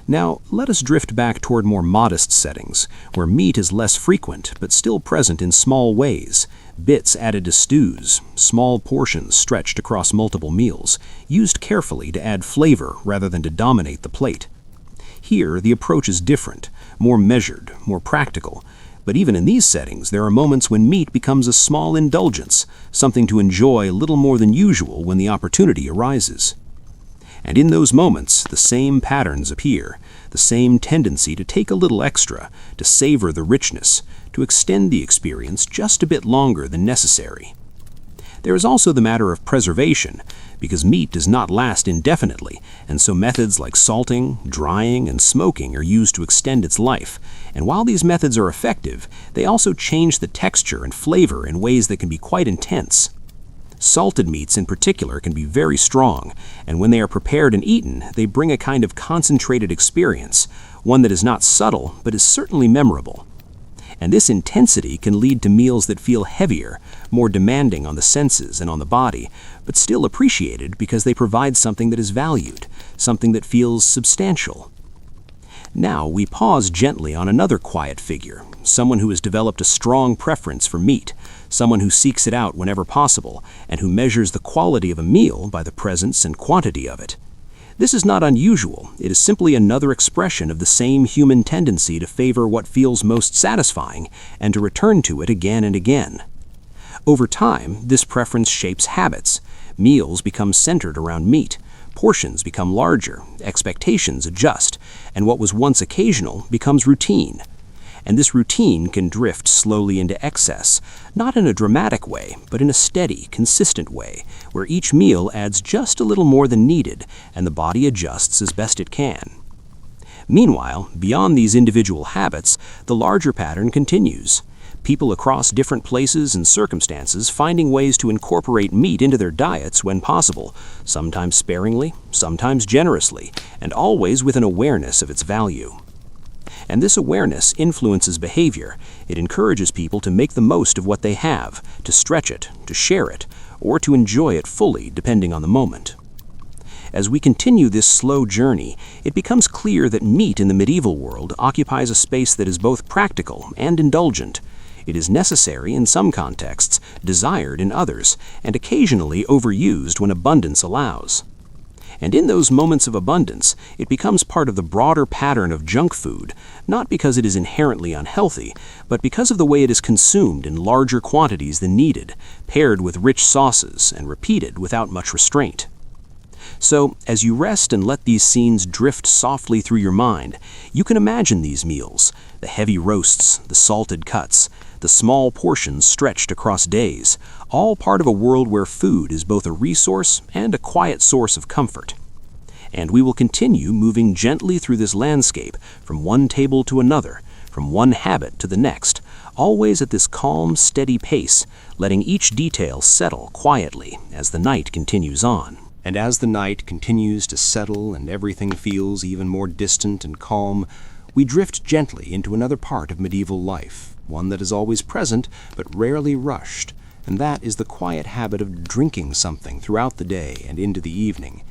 Now, let us drift back toward more modest settings, where meat is less frequent but still present in small ways, bits added to stews, small portions stretched across multiple meals, used carefully to add flavor rather than to dominate the plate. Here, the approach is different, more measured, more practical, but even in these settings, there are moments when meat becomes a small indulgence, something to enjoy a little more than usual when the opportunity arises. And in those moments, the same patterns appear, the same tendency to take a little extra, to savor the richness, to extend the experience just a bit longer than necessary. There is also the matter of preservation, because meat does not last indefinitely, and so methods like salting, drying, and smoking are used to extend its life. And while these methods are effective, they also change the texture and flavor in ways that can be quite intense. Salted meats in particular can be very strong, and when they are prepared and eaten, they bring a kind of concentrated experience, one that is not subtle, but is certainly memorable. And this intensity can lead to meals that feel heavier, more demanding on the senses and on the body, but still appreciated because they provide something that is valued, something that feels substantial. Now we pause gently on another quiet figure, someone who has developed a strong preference for meat, someone who seeks it out whenever possible, and who measures the quality of a meal by the presence and quantity of it. This is not unusual. It is simply another expression of the same human tendency to favor what feels most satisfying and to return to it again and again. Over time, this preference shapes habits. Meals become centered around meat. Portions become larger, expectations adjust, and what was once occasional becomes routine. And this routine can drift slowly into excess, not in a dramatic way, but in a steady, consistent way, where each meal adds just a little more than needed, and the body adjusts as best it can. Meanwhile, beyond these individual habits, the larger pattern continues. People across different places and circumstances finding ways to incorporate meat into their diets when possible, sometimes sparingly, sometimes generously, and always with an awareness of its value. And this awareness influences behavior. It encourages people to make the most of what they have, to stretch it, to share it, or to enjoy it fully, depending on the moment. As we continue this slow journey, it becomes clear that meat in the medieval world occupies a space that is both practical and indulgent. It is necessary in some contexts, desired in others, and occasionally overused when abundance allows. And in those moments of abundance, it becomes part of the broader pattern of junk food, not because it is inherently unhealthy, but because of the way it is consumed in larger quantities than needed, paired with rich sauces, and repeated without much restraint. So, as you rest and let these scenes drift softly through your mind, you can imagine these meals, the heavy roasts, the salted cuts, the the small portions stretched across days, all part of a world where food is both a resource and a quiet source of comfort. And we will continue moving gently through this landscape, from one table to another, from one habit to the next, always at this calm, steady pace, letting each detail settle quietly as the night continues on. And as the night continues to settle and everything feels even more distant and calm, we drift gently into another part of medieval life, one that is always present but rarely rushed, and that is the quiet habit of drinking something throughout the day and into the evening.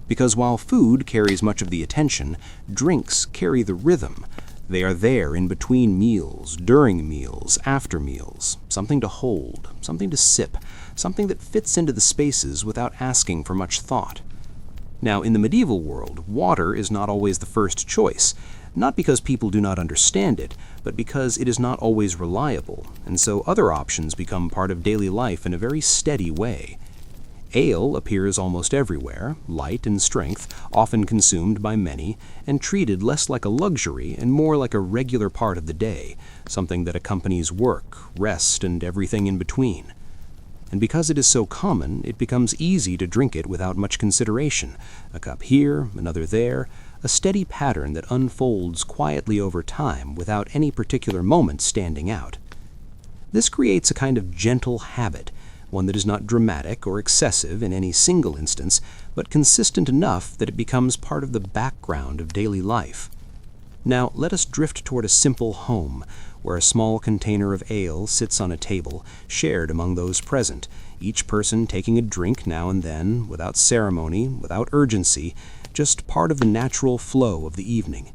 Because while food carries much of the attention, drinks carry the rhythm. They are there in between meals, during meals, after meals, something to hold, something to sip, something that fits into the spaces without asking for much thought. Now, in the medieval world, water is not always the first choice, not because people do not understand it, but because it is not always reliable, and so other options become part of daily life in a very steady way. Ale appears almost everywhere, light in strength, often consumed by many, and treated less like a luxury and more like a regular part of the day, something that accompanies work, rest, and everything in between. And because it is so common, it becomes easy to drink it without much consideration. A cup here, another there, a steady pattern that unfolds quietly over time without any particular moment standing out. This creates a kind of gentle habit, one that is not dramatic or excessive in any single instance, but consistent enough that it becomes part of the background of daily life. Now let us drift toward a simple home, where a small container of ale sits on a table, shared among those present, each person taking a drink now and then, without ceremony, without urgency, just part of the natural flow of the evening.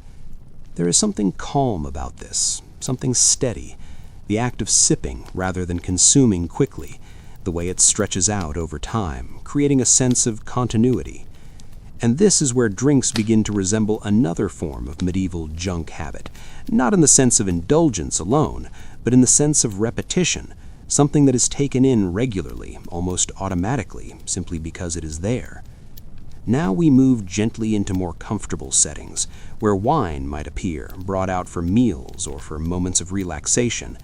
There is something calm about this, something steady, the act of sipping rather than consuming quickly, the way it stretches out over time, creating a sense of continuity. And this is where drinks begin to resemble another form of medieval junk habit, not in the sense of indulgence alone, but in the sense of repetition, something that is taken in regularly, almost automatically, simply because it is there. Now we move gently into more comfortable settings, where wine might appear, brought out for meals or for moments of relaxation.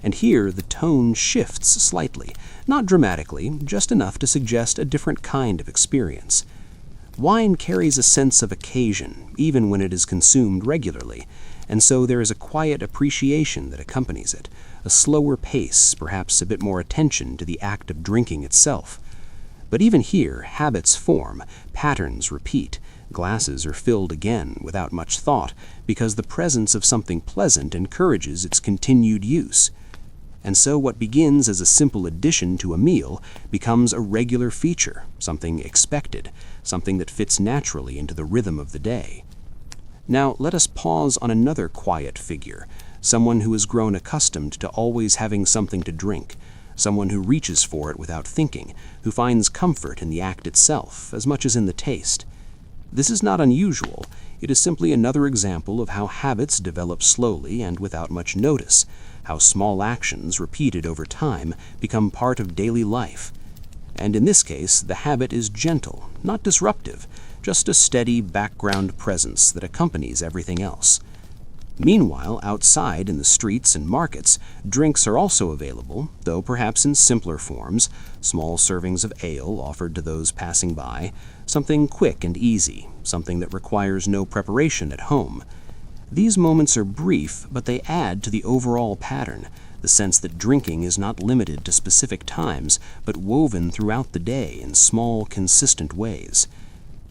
And here the tone shifts slightly, not dramatically, just enough to suggest a different kind of experience. Wine carries a sense of occasion, even when it is consumed regularly, and so there is a quiet appreciation that accompanies it, a slower pace, perhaps a bit more attention to the act of drinking itself. But even here, habits form, patterns repeat, glasses are filled again without much thought, because the presence of something pleasant encourages its continued use. And so what begins as a simple addition to a meal becomes a regular feature, something expected, something that fits naturally into the rhythm of the day. Now let us pause on another quiet figure, someone who has grown accustomed to always having something to drink, someone who reaches for it without thinking, who finds comfort in the act itself as much as in the taste. This is not unusual. It is simply another example of how habits develop slowly and without much notice, how small actions repeated over time become part of daily life. And in this case, the habit is gentle, not disruptive, just a steady background presence that accompanies everything else. Meanwhile, outside in the streets and markets, drinks are also available, though perhaps in simpler forms, small servings of ale offered to those passing by, something quick and easy, something that requires no preparation at home. These moments are brief, but they add to the overall pattern, the sense that drinking is not limited to specific times, but woven throughout the day in small, consistent ways.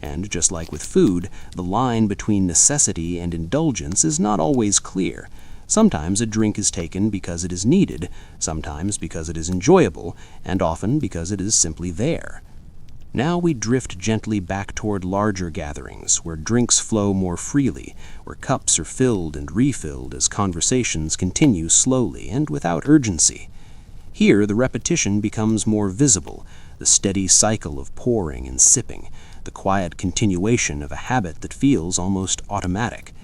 And just like with food, the line between necessity and indulgence is not always clear. Sometimes a drink is taken because it is needed, sometimes because it is enjoyable, and often because it is simply there. Now we drift gently back toward larger gatherings, where drinks flow more freely, where cups are filled and refilled as conversations continue slowly and without urgency. Here the repetition becomes more visible, the steady cycle of pouring and sipping, the quiet continuation of a habit that feels almost automatic.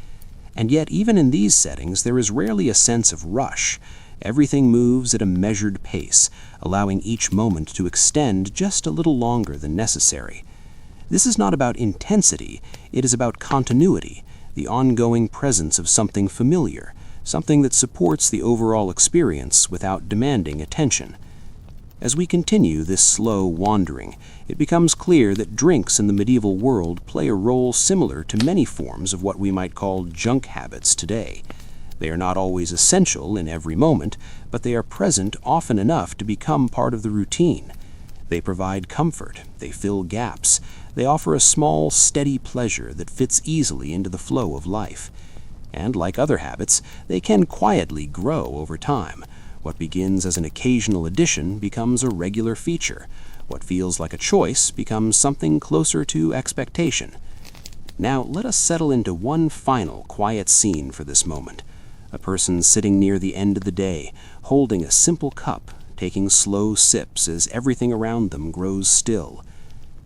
And yet even in these settings there is rarely a sense of rush. Everything moves at a measured pace, allowing each moment to extend just a little longer than necessary. This is not about intensity, it is about continuity, the ongoing presence of something familiar, something that supports the overall experience without demanding attention. As we continue this slow wandering, it becomes clear that drinks in the medieval world play a role similar to many forms of what we might call junk habits today. They are not always essential in every moment, but they are present often enough to become part of the routine. They provide comfort, they fill gaps, they offer a small, steady pleasure that fits easily into the flow of life. And like other habits, they can quietly grow over time. What begins as an occasional addition becomes a regular feature. What feels like a choice becomes something closer to expectation. Now let us settle into one final quiet scene for this moment. A person sitting near the end of the day, holding a simple cup, taking slow sips as everything around them grows still.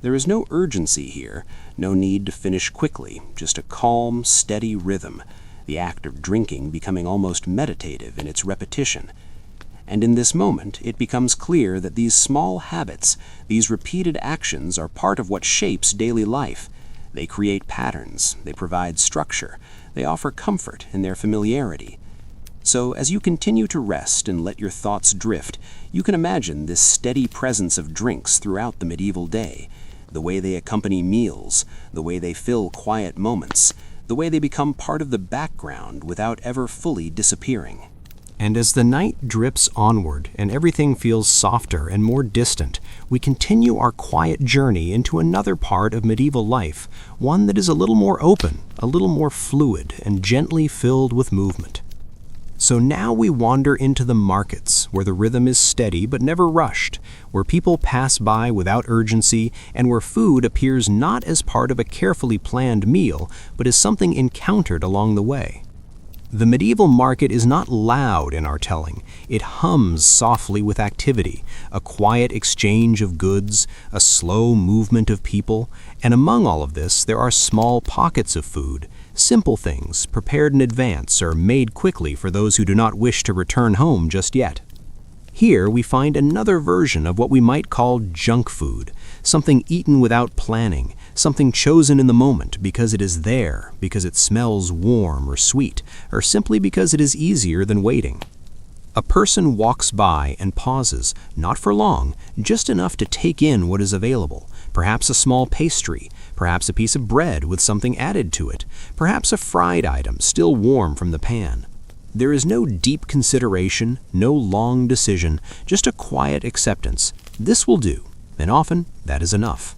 There is no urgency here, no need to finish quickly, just a calm, steady rhythm, the act of drinking becoming almost meditative in its repetition. And in this moment, it becomes clear that these small habits, these repeated actions, are part of what shapes daily life. They create patterns, they provide structure, they offer comfort in their familiarity. So as you continue to rest and let your thoughts drift, you can imagine this steady presence of drinks throughout the medieval day, the way they accompany meals, the way they fill quiet moments, the way they become part of the background without ever fully disappearing. And as the night drips onward and everything feels softer and more distant, we continue our quiet journey into another part of medieval life, one that is a little more open, a little more fluid, and gently filled with movement. So now we wander into the markets, where the rhythm is steady but never rushed, where people pass by without urgency, and where food appears not as part of a carefully planned meal, but as something encountered along the way. The medieval market is not loud in our telling. It hums softly with activity, a quiet exchange of goods, a slow movement of people, and among all of this there are small pockets of food, simple things prepared in advance or made quickly for those who do not wish to return home just yet. Here we find another version of what we might call junk food, something eaten without planning, something chosen in the moment because it is there, because it smells warm or sweet, or simply because it is easier than waiting. A person walks by and pauses, not for long, just enough to take in what is available, perhaps a small pastry, perhaps a piece of bread with something added to it, perhaps a fried item still warm from the pan. There is no deep consideration, no long decision, just a quiet acceptance. This will do, and often that is enough.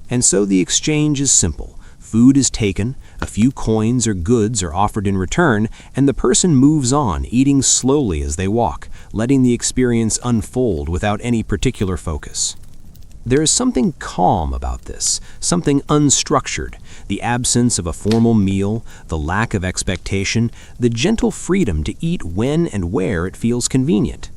And so the exchange is simple. Food is taken, a few coins or goods are offered in return, and the person moves on, eating slowly as they walk, letting the experience unfold without any particular focus. There is something calm about this, something unstructured, the absence of a formal meal, the lack of expectation, the gentle freedom to eat when and where it feels convenient.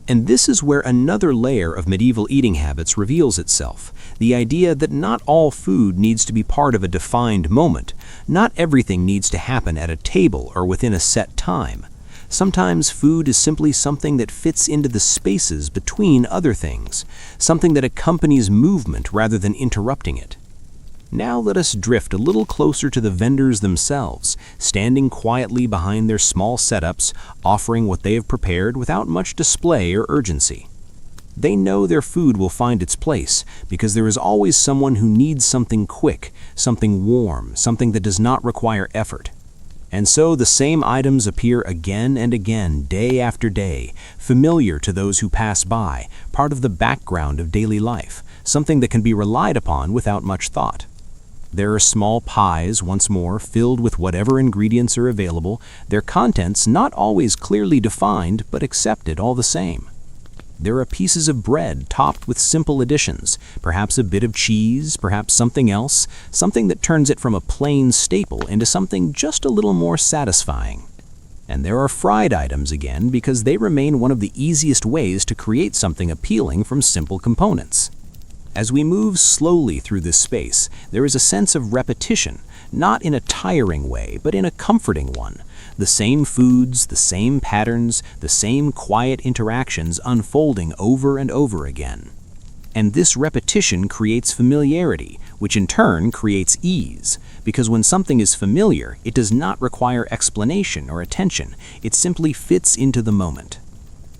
And this is where another layer of medieval eating habits reveals itself, the idea that not all food needs to be part of a defined moment. Not everything needs to happen at a table or within a set time. Sometimes food is simply something that fits into the spaces between other things, something that accompanies movement rather than interrupting it. Now let us drift a little closer to the vendors themselves, standing quietly behind their small setups, offering what they have prepared without much display or urgency. They know their food will find its place because there is always someone who needs something quick, something warm, something that does not require effort. And so the same items appear again and again, day after day, familiar to those who pass by, part of the background of daily life, something that can be relied upon without much thought. There are small pies, once more, filled with whatever ingredients are available, their contents not always clearly defined, but accepted all the same. There are pieces of bread topped with simple additions, perhaps a bit of cheese, perhaps something else, something that turns it from a plain staple into something just a little more satisfying. And there are fried items again because they remain one of the easiest ways to create something appealing from simple components. As we move slowly through this space, there is a sense of repetition, not in a tiring way, but in a comforting one. The same foods, the same patterns, the same quiet interactions unfolding over and over again. And this repetition creates familiarity, which in turn creates ease, because when something is familiar, it does not require explanation or attention. It simply fits into the moment.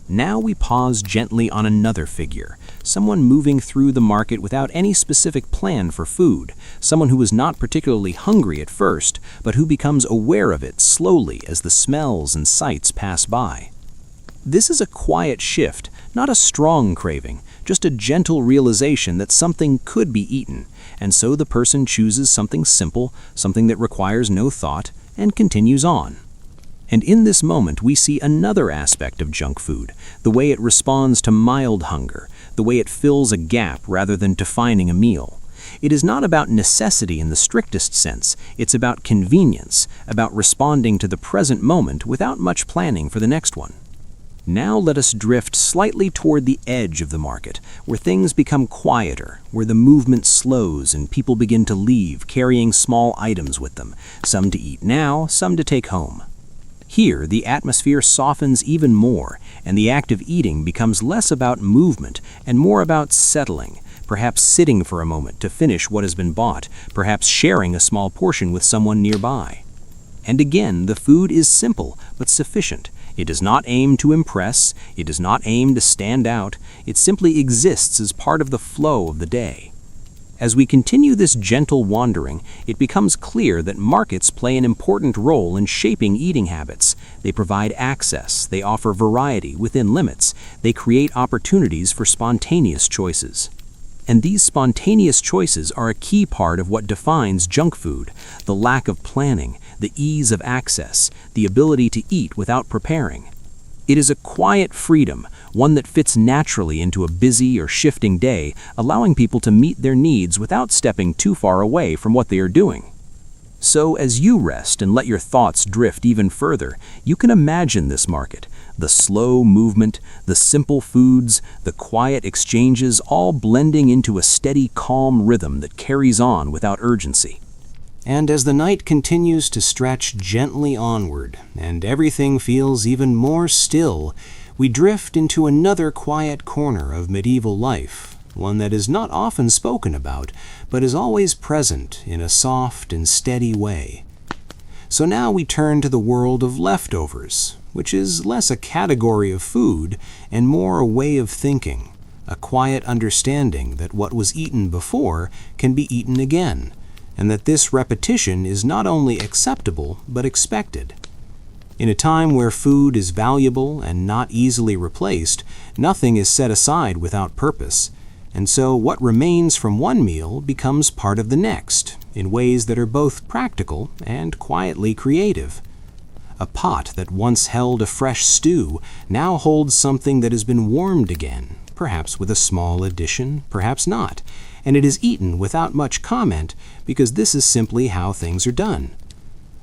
Now we pause gently on another figure, someone moving through the market without any specific plan for food, someone who is not particularly hungry at first, but who becomes aware of it slowly as the smells and sights pass by. This is a quiet shift, not a strong craving, just a gentle realization that something could be eaten, and so the person chooses something simple, something that requires no thought, and continues on. And in this moment, we see another aspect of junk food, the way it responds to mild hunger, the way it fills a gap rather than defining a meal. It is not about necessity in the strictest sense, it's about convenience, about responding to the present moment without much planning for the next one. Now let us drift slightly toward the edge of the market, where things become quieter, where the movement slows and people begin to leave, carrying small items with them, some to eat now, some to take home. Here, the atmosphere softens even more, and the act of eating becomes less about movement and more about settling, perhaps sitting for a moment to finish what has been bought, perhaps sharing a small portion with someone nearby. And again, the food is simple but sufficient. It does not aim to impress, it does not aim to stand out, it simply exists as part of the flow of the day. As we continue this gentle wandering, it becomes clear that markets play an important role in shaping eating habits. They provide access, they offer variety within limits, they create opportunities for spontaneous choices. And these spontaneous choices are a key part of what defines junk food: the lack of planning, the ease of access, the ability to eat without preparing. It is a quiet freedom, one that fits naturally into a busy or shifting day, allowing people to meet their needs without stepping too far away from what they are doing. So as you rest and let your thoughts drift even further, you can imagine this market, the slow movement, the simple foods, the quiet exchanges, all blending into a steady, calm rhythm that carries on without urgency. And as the night continues to stretch gently onward, and everything feels even more still, we drift into another quiet corner of medieval life, one that is not often spoken about, but is always present in a soft and steady way. So now we turn to the world of leftovers, which is less a category of food and more a way of thinking, a quiet understanding that what was eaten before can be eaten again, and that this repetition is not only acceptable but expected. In a time where food is valuable and not easily replaced, nothing is set aside without purpose, and so what remains from one meal becomes part of the next, in ways that are both practical and quietly creative. A pot that once held a fresh stew now holds something that has been warmed again, perhaps with a small addition, perhaps not, and it is eaten without much comment because this is simply how things are done.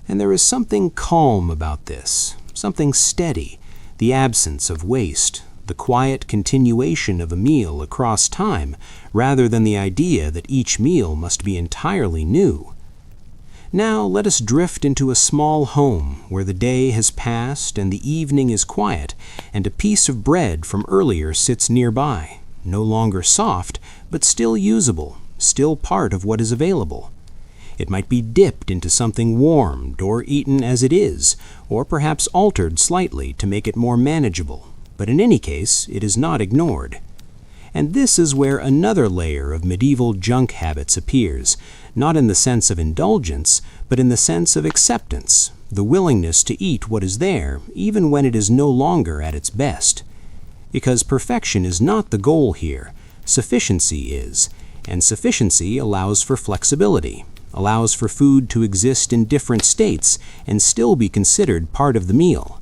And there is something calm about this, something steady, the absence of waste, the quiet continuation of a meal across time, rather than the idea that each meal must be entirely new. Now let us drift into a small home where the day has passed and the evening is quiet, and a piece of bread from earlier sits nearby, no longer soft, but still usable, still part of what is available. It might be dipped into something warmed or eaten as it is, or perhaps altered slightly to make it more manageable, but in any case, it is not ignored. And this is where another layer of medieval junk habits appears, not in the sense of indulgence, but in the sense of acceptance, the willingness to eat what is there, even when it is no longer at its best. Because perfection is not the goal here, sufficiency is, and sufficiency allows for flexibility, allows for food to exist in different states and still be considered part of the meal.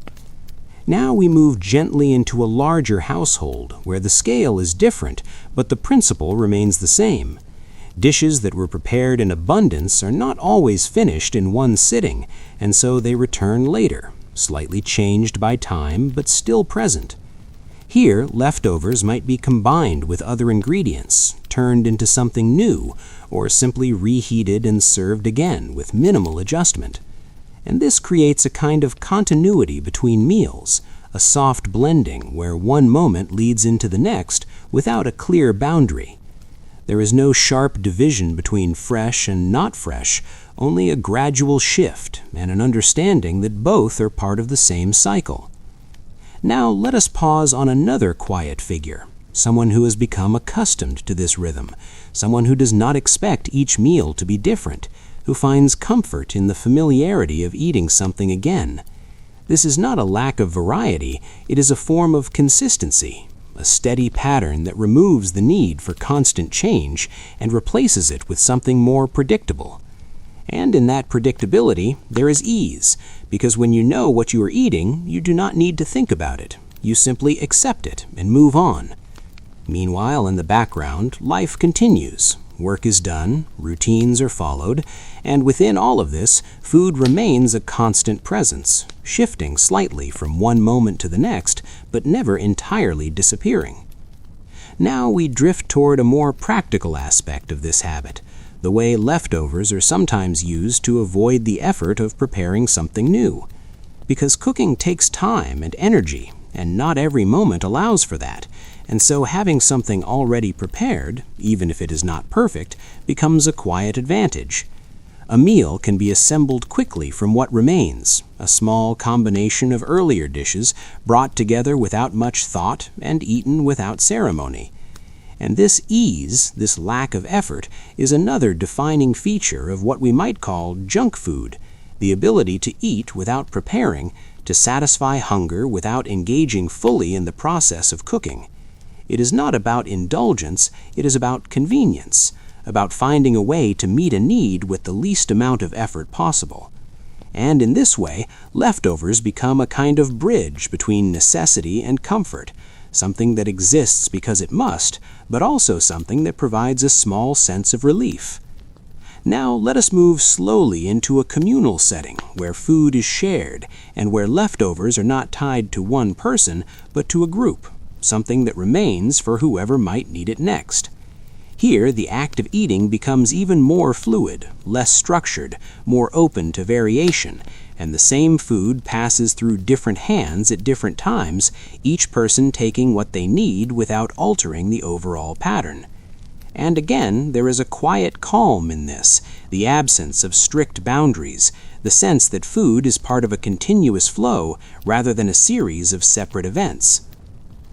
Now we move gently into a larger household where the scale is different, but the principle remains the same. Dishes that were prepared in abundance are not always finished in one sitting, and so they return later, slightly changed by time, but still present. Here, leftovers might be combined with other ingredients, turned into something new, or simply reheated and served again with minimal adjustment. And this creates a kind of continuity between meals, a soft blending where one moment leads into the next without a clear boundary. There is no sharp division between fresh and not fresh, only a gradual shift and an understanding that both are part of the same cycle. Now let us pause on another quiet figure, someone who has become accustomed to this rhythm, someone who does not expect each meal to be different, who finds comfort in the familiarity of eating something again. This is not a lack of variety, it is a form of consistency, a steady pattern that removes the need for constant change and replaces it with something more predictable. And in that predictability, there is ease, because when you know what you are eating, you do not need to think about it. You simply accept it and move on. Meanwhile, in the background, life continues. Work is done, routines are followed, and within all of this, food remains a constant presence, shifting slightly from one moment to the next, but never entirely disappearing. Now we drift toward a more practical aspect of this habit, the way leftovers are sometimes used to avoid the effort of preparing something new. Because cooking takes time and energy, and not every moment allows for that, and so having something already prepared, even if it is not perfect, becomes a quiet advantage. A meal can be assembled quickly from what remains, a small combination of earlier dishes brought together without much thought and eaten without ceremony. And this ease, this lack of effort, is another defining feature of what we might call junk food, the ability to eat without preparing, to satisfy hunger without engaging fully in the process of cooking. It is not about indulgence, it is about convenience, about finding a way to meet a need with the least amount of effort possible. And in this way, leftovers become a kind of bridge between necessity and comfort, something that exists because it must, but also something that provides a small sense of relief. Now let us move slowly into a communal setting where food is shared and where leftovers are not tied to one person, but to a group, something that remains for whoever might need it next. Here, the act of eating becomes even more fluid, less structured, more open to variation, and the same food passes through different hands at different times, each person taking what they need without altering the overall pattern. And again, there is a quiet calm in this, the absence of strict boundaries, the sense that food is part of a continuous flow rather than a series of separate events.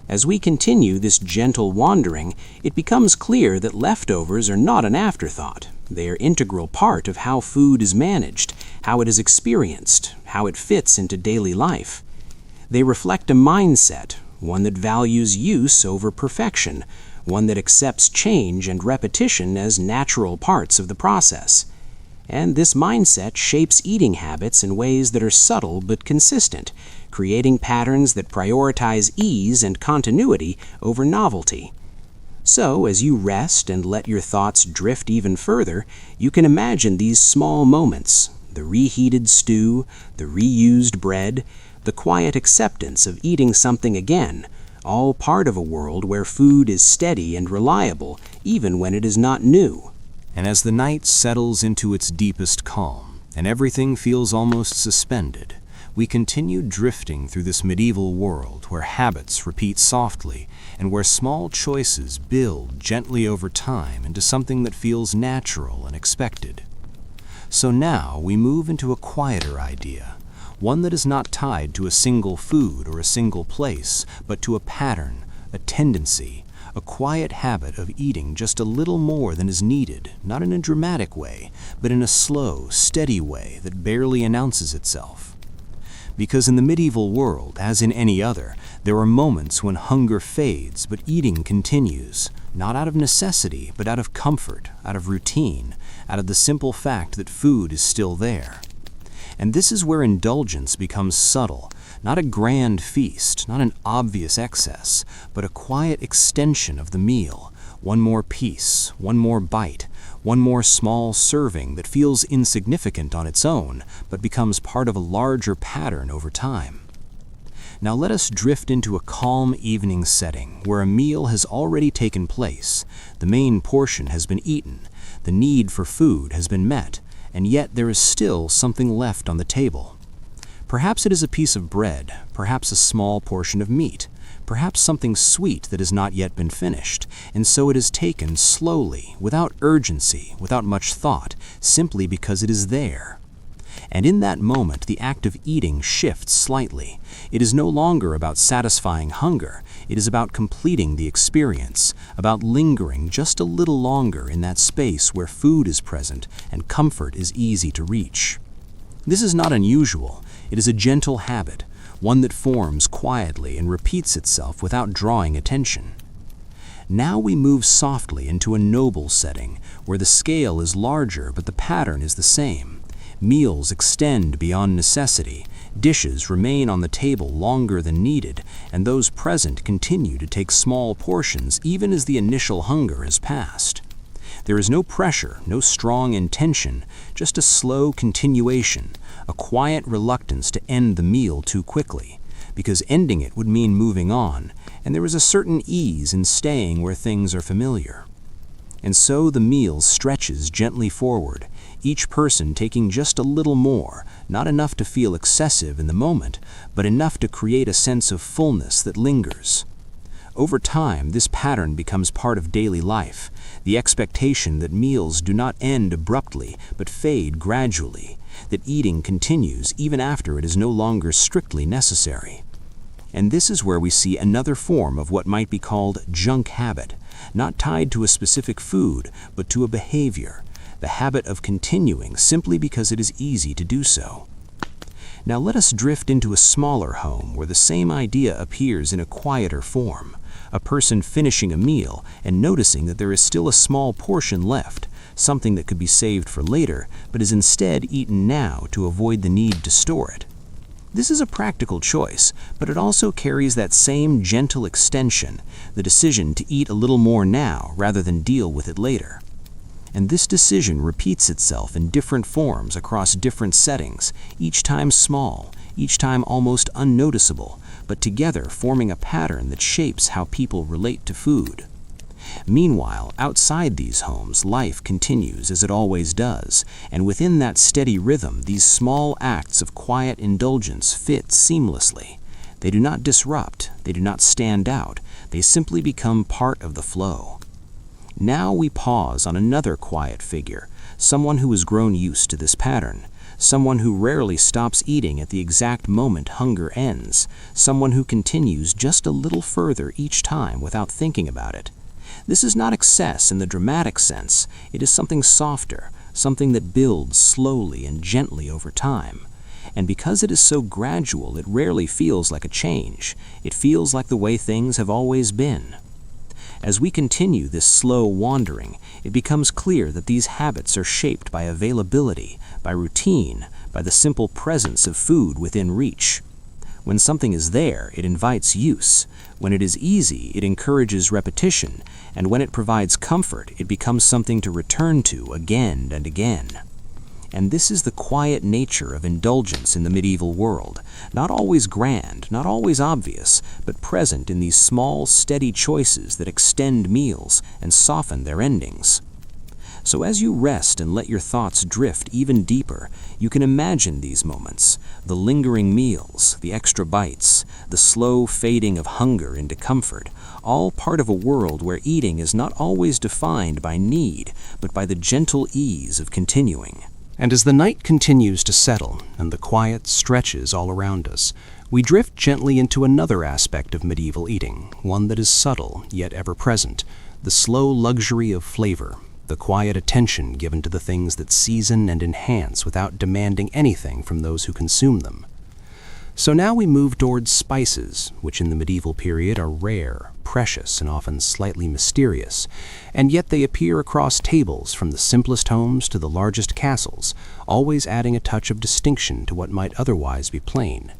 As we continue this gentle wandering, it becomes clear that leftovers are not an afterthought. They are an integral part of how food is managed, how it is experienced, how it fits into daily life. They reflect a mindset, one that values use over perfection, one that accepts change and repetition as natural parts of the process. And this mindset shapes eating habits in ways that are subtle but consistent, creating patterns that prioritize ease and continuity over novelty. So, as you rest and let your thoughts drift even further, you can imagine these small moments, the reheated stew, the reused bread, the quiet acceptance of eating something again, all part of a world where food is steady and reliable, even when it is not new. And as the night settles into its deepest calm, and everything feels almost suspended, we continue drifting through this medieval world where habits repeat softly and where small choices build gently over time into something that feels natural and expected. So now we move into a quieter idea, one that is not tied to a single food or a single place, but to a pattern, a tendency, a quiet habit of eating just a little more than is needed, not in a dramatic way, but in a slow, steady way that barely announces itself. Because in the medieval world, as in any other, there are moments when hunger fades but eating continues, not out of necessity, but out of comfort, out of routine, out of the simple fact that food is still there. And this is where indulgence becomes subtle, not a grand feast, not an obvious excess, but a quiet extension of the meal, one more piece, one more bite, one more small serving that feels insignificant on its own, but becomes part of a larger pattern over time. Now let us drift into a calm evening setting where a meal has already taken place, the main portion has been eaten, the need for food has been met, and yet there is still something left on the table. Perhaps it is a piece of bread, perhaps a small portion of meat, perhaps something sweet that has not yet been finished, and so it is taken slowly, without urgency, without much thought, simply because it is there. And in that moment, the act of eating shifts slightly. It is no longer about satisfying hunger. It is about completing the experience, about lingering just a little longer in that space where food is present and comfort is easy to reach. This is not unusual. It is a gentle habit, one that forms quietly and repeats itself without drawing attention. Now we move softly into a noble setting, where the scale is larger but the pattern is the same. Meals extend beyond necessity, dishes remain on the table longer than needed, and those present continue to take small portions even as the initial hunger has passed. There is no pressure, no strong intention, just a slow continuation, a quiet reluctance to end the meal too quickly, because ending it would mean moving on, and there is a certain ease in staying where things are familiar. And so the meal stretches gently forward, each person taking just a little more, not enough to feel excessive in the moment, but enough to create a sense of fullness that lingers. Over time, this pattern becomes part of daily life, the expectation that meals do not end abruptly but fade gradually, that eating continues even after it is no longer strictly necessary. And this is where we see another form of what might be called junk habit, not tied to a specific food, but to a behavior, the habit of continuing simply because it is easy to do so. Now let us drift into a smaller home where the same idea appears in a quieter form, a person finishing a meal and noticing that there is still a small portion left, something that could be saved for later, but is instead eaten now to avoid the need to store it. This is a practical choice, but it also carries that same gentle extension, the decision to eat a little more now rather than deal with it later. And this decision repeats itself in different forms across different settings, each time small, each time almost unnoticeable, but together forming a pattern that shapes how people relate to food. Meanwhile, outside these homes, life continues as it always does, and within that steady rhythm, these small acts of quiet indulgence fit seamlessly. They do not disrupt, they do not stand out, they simply become part of the flow. Now we pause on another quiet figure, someone who has grown used to this pattern, someone who rarely stops eating at the exact moment hunger ends, someone who continues just a little further each time without thinking about it. This is not excess in the dramatic sense, it is something softer, something that builds slowly and gently over time. And because it is so gradual, it rarely feels like a change. It feels like the way things have always been. As we continue this slow wandering, it becomes clear that these habits are shaped by availability, by routine, by the simple presence of food within reach. When something is there, it invites use. When it is easy, it encourages repetition. And when it provides comfort, it becomes something to return to again and again. And this is the quiet nature of indulgence in the medieval world, not always grand, not always obvious, but present in these small, steady choices that extend meals and soften their endings. So as you rest and let your thoughts drift even deeper, you can imagine these moments, the lingering meals, the extra bites, the slow fading of hunger into comfort, all part of a world where eating is not always defined by need, but by the gentle ease of continuing. And as the night continues to settle and the quiet stretches all around us, we drift gently into another aspect of medieval eating, one that is subtle yet ever present, the slow luxury of flavor, the quiet attention given to the things that season and enhance without demanding anything from those who consume them. So now we move towards spices, which in the medieval period are rare, precious, and often slightly mysterious, and yet they appear across tables from the simplest homes to the largest castles, always adding a touch of distinction to what might otherwise be plain.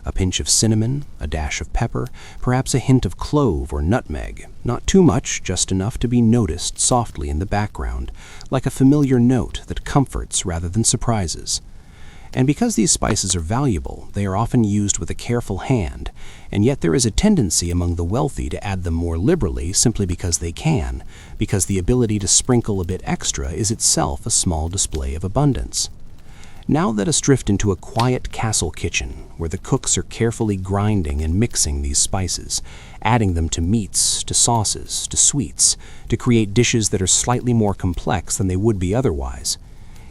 A pinch of cinnamon, a dash of pepper, perhaps a hint of clove or nutmeg, not too much, just enough to be noticed softly in the background, like a familiar note that comforts rather than surprises. And because these spices are valuable, they are often used with a careful hand, and yet there is a tendency among the wealthy to add them more liberally simply because they can, because the ability to sprinkle a bit extra is itself a small display of abundance. Now let us drift into a quiet castle kitchen where the cooks are carefully grinding and mixing these spices, adding them to meats, to sauces, to sweets, to create dishes that are slightly more complex than they would be otherwise.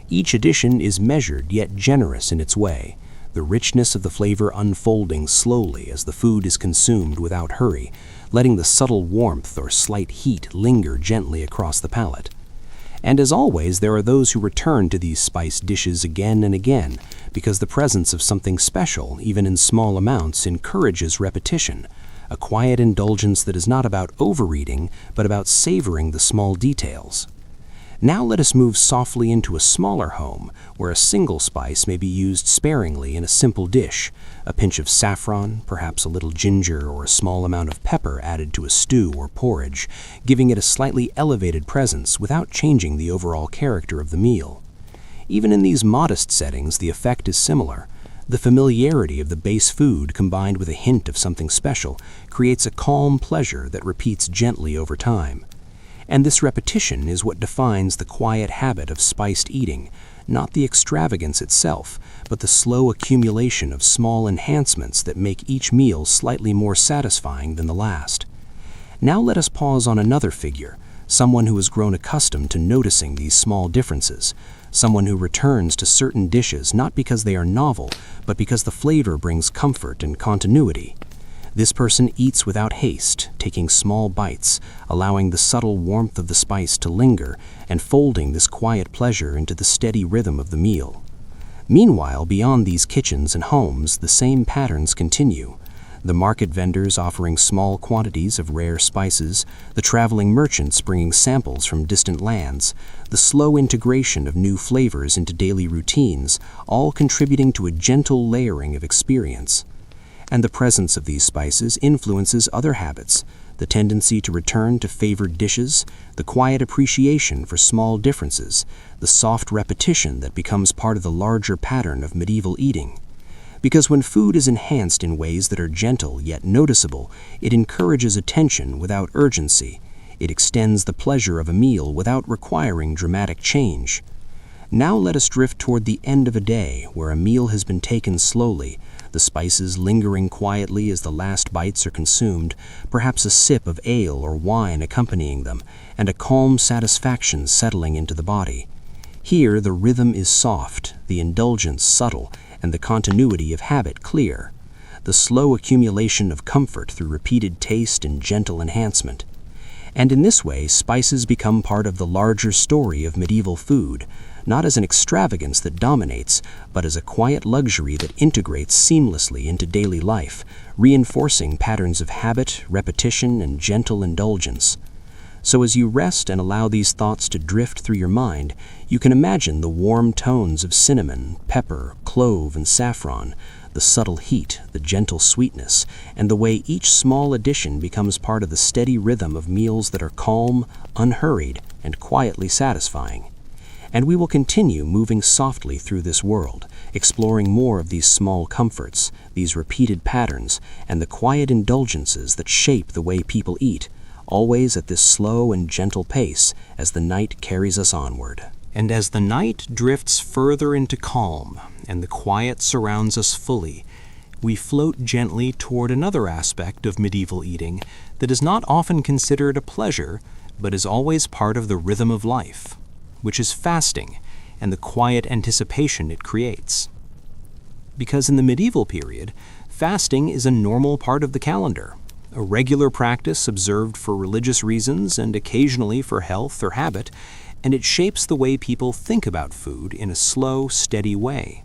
Each addition is measured yet generous in its way, the richness of the flavor unfolding slowly as the food is consumed without hurry, letting the subtle warmth or slight heat linger gently across the palate. And as always, there are those who return to these spiced dishes again and again, because the presence of something special, even in small amounts, encourages repetition, a quiet indulgence that is not about overeating, but about savoring the small details. Now let us move softly into a smaller home, where a single spice may be used sparingly in a simple dish, a pinch of saffron, perhaps a little ginger or a small amount of pepper added to a stew or porridge, giving it a slightly elevated presence without changing the overall character of the meal. Even in these modest settings, the effect is similar. The familiarity of the base food combined with a hint of something special creates a calm pleasure that repeats gently over time. And this repetition is what defines the quiet habit of spiced eating, not the extravagance itself, but the slow accumulation of small enhancements that make each meal slightly more satisfying than the last. Now let us pause on another figure, someone who has grown accustomed to noticing these small differences, someone who returns to certain dishes not because they are novel, but because the flavor brings comfort and continuity. This person eats without haste, taking small bites, allowing the subtle warmth of the spice to linger, and folding this quiet pleasure into the steady rhythm of the meal. Meanwhile, beyond these kitchens and homes, the same patterns continue. The market vendors offering small quantities of rare spices, the traveling merchants bringing samples from distant lands, the slow integration of new flavors into daily routines, all contributing to a gentle layering of experience. And the presence of these spices influences other habits, the tendency to return to favored dishes, the quiet appreciation for small differences, the soft repetition that becomes part of the larger pattern of medieval eating. Because when food is enhanced in ways that are gentle yet noticeable, it encourages attention without urgency. It extends the pleasure of a meal without requiring dramatic change. Now let us drift toward the end of a day where a meal has been taken slowly, the spices lingering quietly as the last bites are consumed, perhaps a sip of ale or wine accompanying them, and a calm satisfaction settling into the body. Here the rhythm is soft, the indulgence subtle, and the continuity of habit clear, the slow accumulation of comfort through repeated taste and gentle enhancement. And in this way, spices become part of the larger story of medieval food, not as an extravagance that dominates, but as a quiet luxury that integrates seamlessly into daily life, reinforcing patterns of habit, repetition, and gentle indulgence. So as you rest and allow these thoughts to drift through your mind, you can imagine the warm tones of cinnamon, pepper, clove, and saffron, the subtle heat, the gentle sweetness, and the way each small addition becomes part of the steady rhythm of meals that are calm, unhurried, and quietly satisfying. And we will continue moving softly through this world, exploring more of these small comforts, these repeated patterns, and the quiet indulgences that shape the way people eat, always at this slow and gentle pace as the night carries us onward. And as the night drifts further into calm and the quiet surrounds us fully, we float gently toward another aspect of medieval eating that is not often considered a pleasure, but is always part of the rhythm of life, which is fasting and the quiet anticipation it creates. Because in the medieval period, fasting is a normal part of the calendar, a regular practice observed for religious reasons and occasionally for health or habit, and it shapes the way people think about food in a slow, steady way.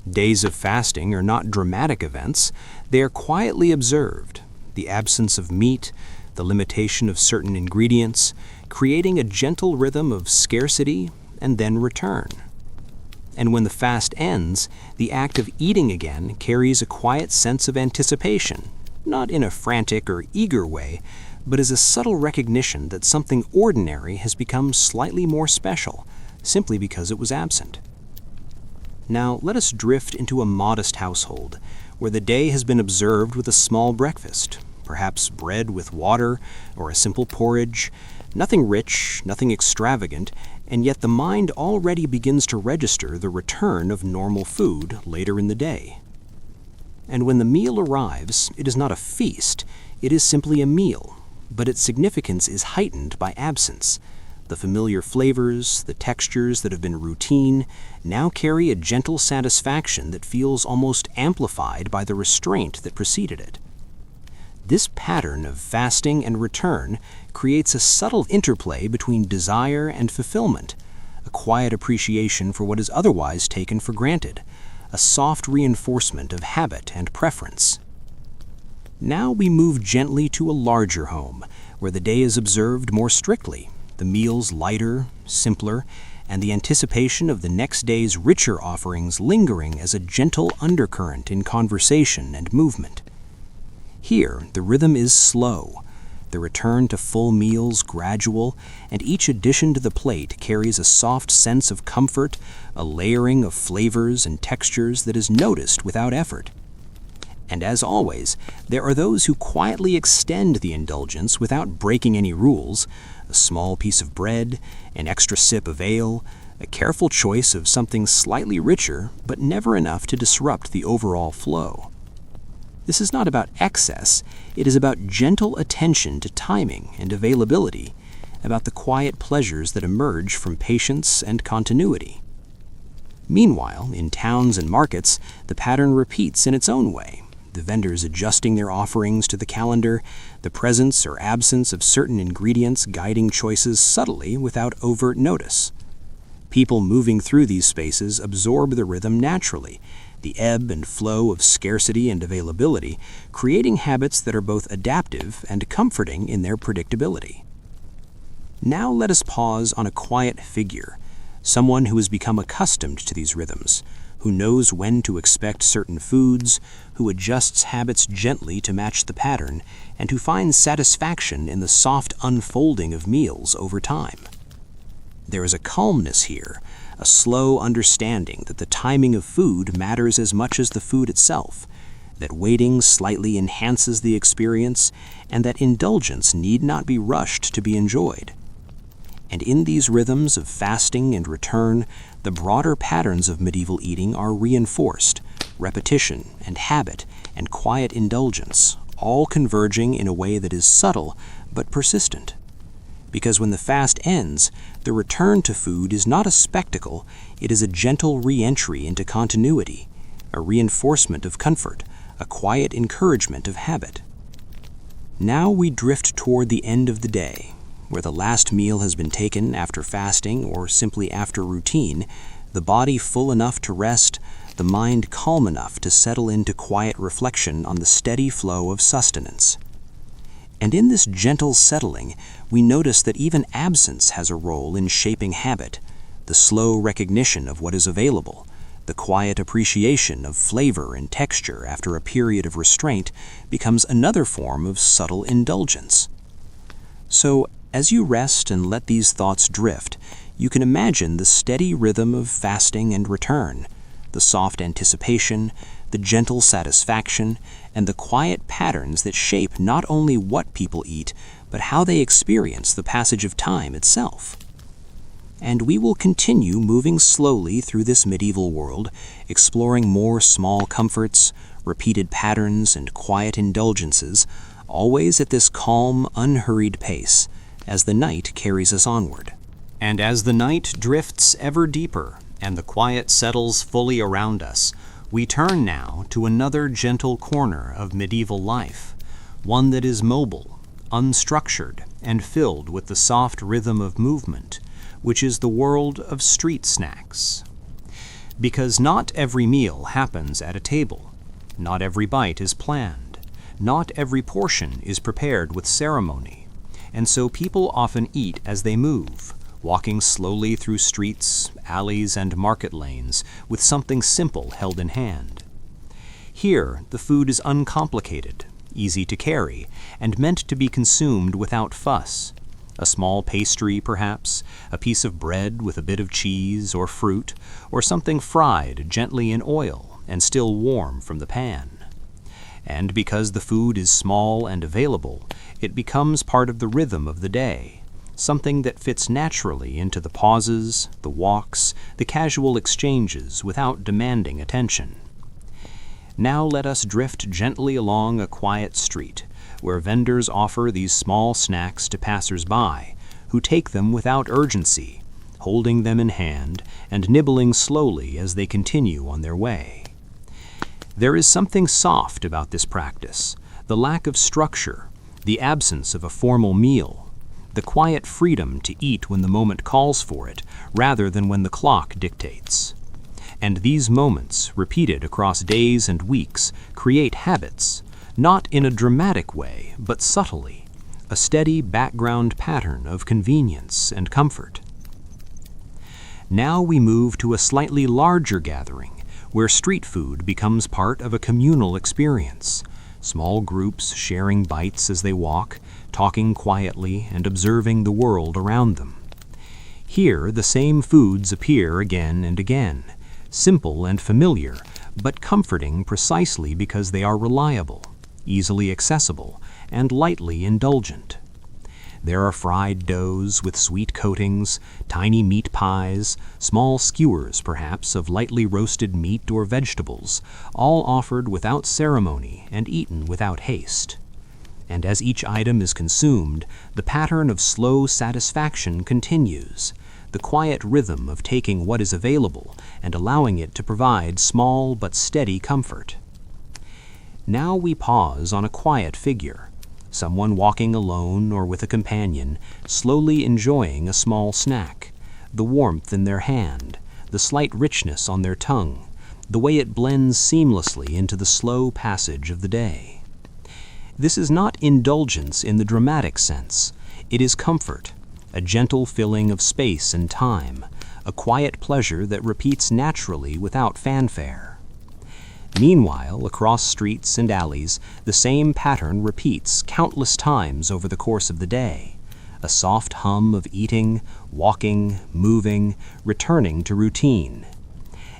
Days of fasting are not dramatic events, they are quietly observed, the absence of meat, the limitation of certain ingredients, creating a gentle rhythm of scarcity and then return. And when the fast ends, the act of eating again carries a quiet sense of anticipation, not in a frantic or eager way, but as a subtle recognition that something ordinary has become slightly more special, simply because it was absent. Now let us drift into a modest household, where the day has been observed with a small breakfast, perhaps bread with water or a simple porridge, nothing rich, nothing extravagant, and yet the mind already begins to register the return of normal food later in the day. And when the meal arrives, it is not a feast, it is simply a meal, but its significance is heightened by absence. The familiar flavors, the textures that have been routine, now carry a gentle satisfaction that feels almost amplified by the restraint that preceded it. This pattern of fasting and return creates a subtle interplay between desire and fulfillment, a quiet appreciation for what is otherwise taken for granted, a soft reinforcement of habit and preference. Now we move gently to a larger home, where the day is observed more strictly, the meals lighter, simpler, and the anticipation of the next day's richer offerings lingering as a gentle undercurrent in conversation and movement. Here, the rhythm is slow, the return to full meals gradual, and each addition to the plate carries a soft sense of comfort, a layering of flavors and textures that is noticed without effort. And as always, there are those who quietly extend the indulgence without breaking any rules: a small piece of bread, an extra sip of ale, a careful choice of something slightly richer, but never enough to disrupt the overall flow. This is not about excess, it is about gentle attention to timing and availability, about the quiet pleasures that emerge from patience and continuity. Meanwhile, in towns and markets, the pattern repeats in its own way, the vendors adjusting their offerings to the calendar, the presence or absence of certain ingredients guiding choices subtly without overt notice. People moving through these spaces absorb the rhythm naturally, the ebb and flow of scarcity and availability, creating habits that are both adaptive and comforting in their predictability. Now let us pause on a quiet figure, someone who has become accustomed to these rhythms, who knows when to expect certain foods, who adjusts habits gently to match the pattern, and who finds satisfaction in the soft unfolding of meals over time. There is a calmness here, a slow understanding that the timing of food matters as much as the food itself, that waiting slightly enhances the experience, and that indulgence need not be rushed to be enjoyed. And in these rhythms of fasting and return, the broader patterns of medieval eating are reinforced: repetition and habit and quiet indulgence, all converging in a way that is subtle but persistent. Because when the fast ends, the return to food is not a spectacle, it is a gentle re-entry into continuity, a reinforcement of comfort, a quiet encouragement of habit. Now we drift toward the end of the day, where the last meal has been taken after fasting or simply after routine, the body full enough to rest, the mind calm enough to settle into quiet reflection on the steady flow of sustenance. And in this gentle settling, we notice that even absence has a role in shaping habit, the slow recognition of what is available, the quiet appreciation of flavor and texture after a period of restraint becomes another form of subtle indulgence. So, as you rest and let these thoughts drift, you can imagine the steady rhythm of fasting and return, the soft anticipation, the gentle satisfaction, and the quiet patterns that shape not only what people eat, but how they experience the passage of time itself. And we will continue moving slowly through this medieval world, exploring more small comforts, repeated patterns, and quiet indulgences, always at this calm, unhurried pace, as the night carries us onward. And as the night drifts ever deeper, and the quiet settles fully around us, we turn now to another gentle corner of medieval life, one that is mobile, unstructured, and filled with the soft rhythm of movement, which is the world of street snacks. Because not every meal happens at a table, not every bite is planned, not every portion is prepared with ceremony, and so people often eat as they move, walking slowly through streets, alleys, and market lanes with something simple held in hand. Here, the food is uncomplicated, easy to carry, and meant to be consumed without fuss. A small pastry, perhaps, a piece of bread with a bit of cheese or fruit, or something fried gently in oil and still warm from the pan. And because the food is small and available, it becomes part of the rhythm of the day, something that fits naturally into the pauses, the walks, the casual exchanges without demanding attention. Now let us drift gently along a quiet street, where vendors offer these small snacks to passers-by, who take them without urgency, holding them in hand and nibbling slowly as they continue on their way. There is something soft about this practice, the lack of structure, the absence of a formal meal, the quiet freedom to eat when the moment calls for it, rather than when the clock dictates. And these moments, repeated across days and weeks, create habits, not in a dramatic way, but subtly, a steady background pattern of convenience and comfort. Now we move to a slightly larger gathering, where street food becomes part of a communal experience, small groups sharing bites as they walk, talking quietly and observing the world around them. Here the same foods appear again and again, simple and familiar, but comforting precisely because they are reliable, easily accessible, and lightly indulgent. There are fried doughs with sweet coatings, tiny meat pies, small skewers perhaps of lightly roasted meat or vegetables, all offered without ceremony and eaten without haste. And as each item is consumed, the pattern of slow satisfaction continues, the quiet rhythm of taking what is available and allowing it to provide small but steady comfort. Now we pause on a quiet figure, someone walking alone or with a companion, slowly enjoying a small snack, the warmth in their hand, the slight richness on their tongue, the way it blends seamlessly into the slow passage of the day. This is not indulgence in the dramatic sense. It is comfort, a gentle filling of space and time, a quiet pleasure that repeats naturally without fanfare. Meanwhile, across streets and alleys, the same pattern repeats countless times over the course of the day, a soft hum of eating, walking, moving, returning to routine.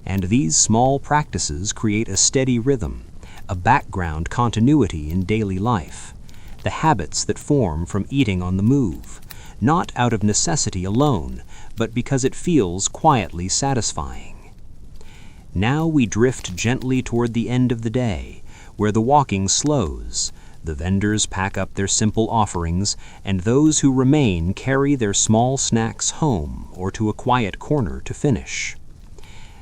And these small practices create a steady rhythm, a background continuity in daily life, the habits that form from eating on the move, not out of necessity alone, but because it feels quietly satisfying. Now we drift gently toward the end of the day, where the walking slows, the vendors pack up their simple offerings, and those who remain carry their small snacks home or to a quiet corner to finish.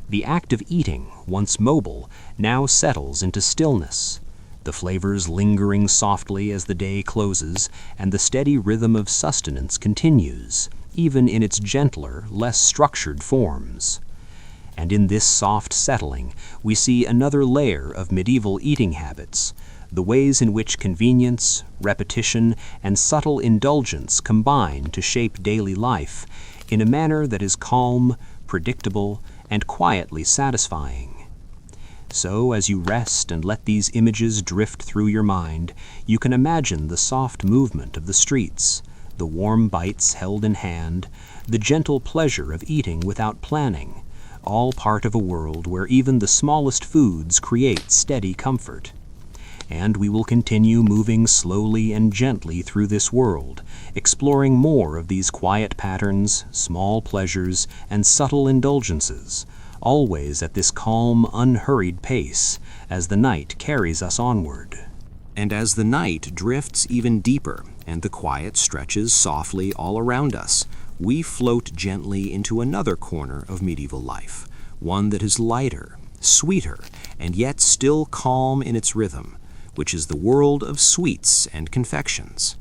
The act of eating, once mobile, now settles into stillness, the flavors lingering softly as the day closes, and the steady rhythm of sustenance continues, even in its gentler, less structured forms. And in this soft settling, we see another layer of medieval eating habits, the ways in which convenience, repetition, and subtle indulgence combine to shape daily life in a manner that is calm, predictable, and quietly satisfying. So, as you rest and let these images drift through your mind, you can imagine the soft movement of the streets, the warm bites held in hand, the gentle pleasure of eating without planning, all part of a world where even the smallest foods create steady comfort. And we will continue moving slowly and gently through this world, exploring more of these quiet patterns, small pleasures, and subtle indulgences, always at this calm, unhurried pace, as the night carries us onward. And as the night drifts even deeper and the quiet stretches softly all around us, we float gently into another corner of medieval life, one that is lighter, sweeter, and yet still calm in its rhythm, which is the world of sweets and confections.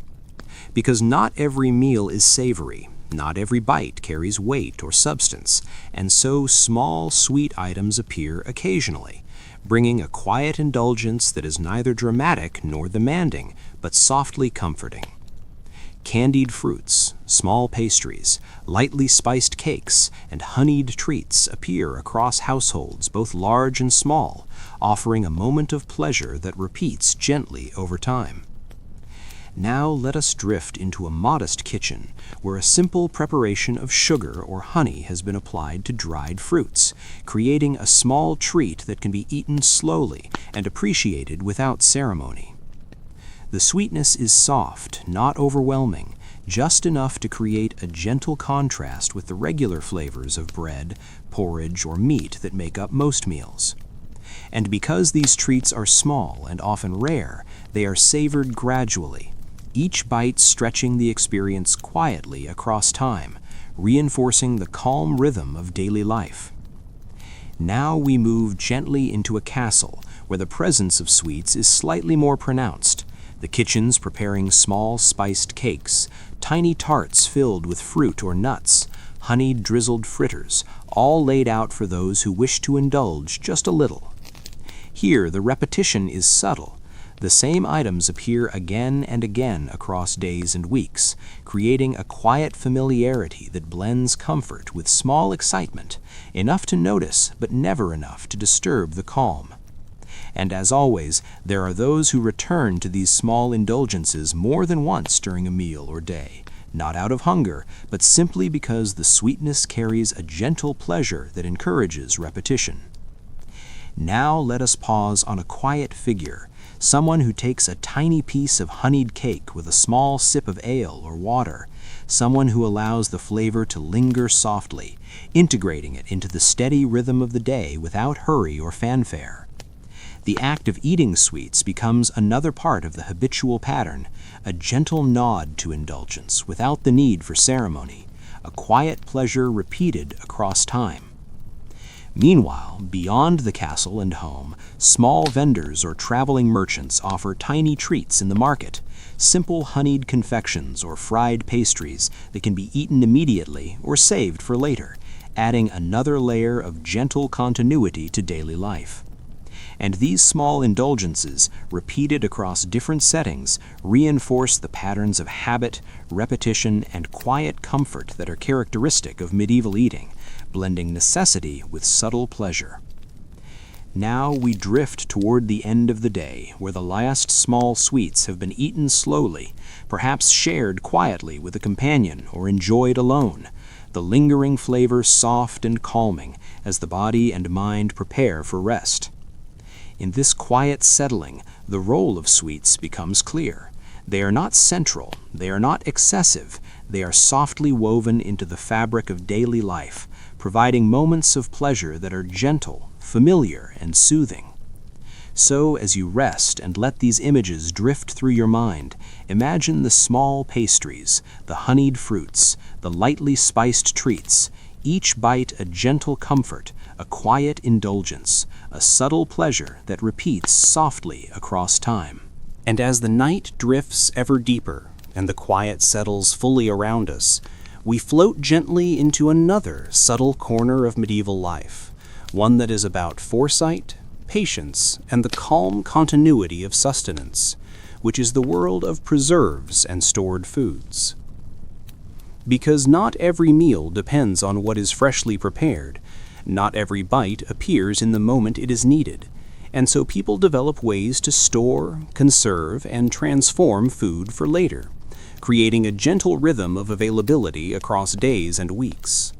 Because not every meal is savory, not every bite carries weight or substance, and so small, sweet items appear occasionally, bringing a quiet indulgence that is neither dramatic nor demanding, but softly comforting. Candied fruits, small pastries, lightly spiced cakes, and honeyed treats appear across households both large and small, offering a moment of pleasure that repeats gently over time. Now let us drift into a modest kitchen where a simple preparation of sugar or honey has been applied to dried fruits, creating a small treat that can be eaten slowly and appreciated without ceremony. The sweetness is soft, not overwhelming, just enough to create a gentle contrast with the regular flavors of bread, porridge, or meat that make up most meals. And because these treats are small and often rare, they are savored gradually, each bite stretching the experience quietly across time, reinforcing the calm rhythm of daily life. Now we move gently into a castle where the presence of sweets is slightly more pronounced. The kitchens preparing small spiced cakes, tiny tarts filled with fruit or nuts, honeyed drizzled fritters, all laid out for those who wish to indulge just a little. Here the repetition is subtle. The same items appear again and again across days and weeks, creating a quiet familiarity that blends comfort with small excitement, enough to notice but never enough to disturb the calm. And as always, there are those who return to these small indulgences more than once during a meal or day, not out of hunger, but simply because the sweetness carries a gentle pleasure that encourages repetition. Now let us pause on a quiet figure, someone who takes a tiny piece of honeyed cake with a small sip of ale or water, someone who allows the flavor to linger softly, integrating it into the steady rhythm of the day without hurry or fanfare. The act of eating sweets becomes another part of the habitual pattern, a gentle nod to indulgence without the need for ceremony, a quiet pleasure repeated across time. Meanwhile, beyond the castle and home, small vendors or traveling merchants offer tiny treats in the market, simple honeyed confections or fried pastries that can be eaten immediately or saved for later, adding another layer of gentle continuity to daily life. And these small indulgences, repeated across different settings, reinforce the patterns of habit, repetition, and quiet comfort that are characteristic of medieval eating, blending necessity with subtle pleasure. Now we drift toward the end of the day, where the last small sweets have been eaten slowly, perhaps shared quietly with a companion or enjoyed alone, the lingering flavor soft and calming as the body and mind prepare for rest. In this quiet settling, the role of sweets becomes clear. They are not central, they are not excessive, they are softly woven into the fabric of daily life, providing moments of pleasure that are gentle, familiar, and soothing. So, as you rest and let these images drift through your mind, imagine the small pastries, the honeyed fruits, the lightly spiced treats, each bite a gentle comfort, a quiet indulgence, a subtle pleasure that repeats softly across time. And as the night drifts ever deeper and the quiet settles fully around us, we float gently into another subtle corner of medieval life, one that is about foresight, patience, and the calm continuity of sustenance, which is the world of preserves and stored foods. Because not every meal depends on what is freshly prepared, not every bite appears in the moment it is needed, and so people develop ways to store, conserve, and transform food for later, creating a gentle rhythm of availability across days and weeks.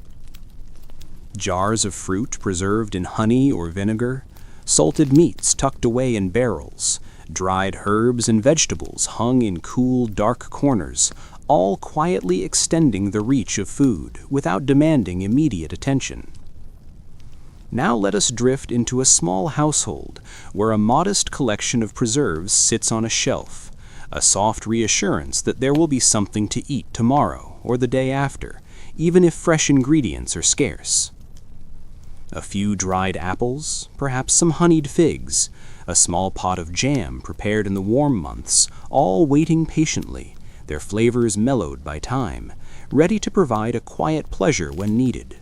Jars of fruit preserved in honey or vinegar, salted meats tucked away in barrels, dried herbs and vegetables hung in cool, dark corners, all quietly extending the reach of food without demanding immediate attention. Now let us drift into a small household where a modest collection of preserves sits on a shelf, a soft reassurance that there will be something to eat tomorrow or the day after, even if fresh ingredients are scarce. A few dried apples, perhaps some honeyed figs, a small pot of jam prepared in the warm months, all waiting patiently, their flavors mellowed by time, ready to provide a quiet pleasure when needed.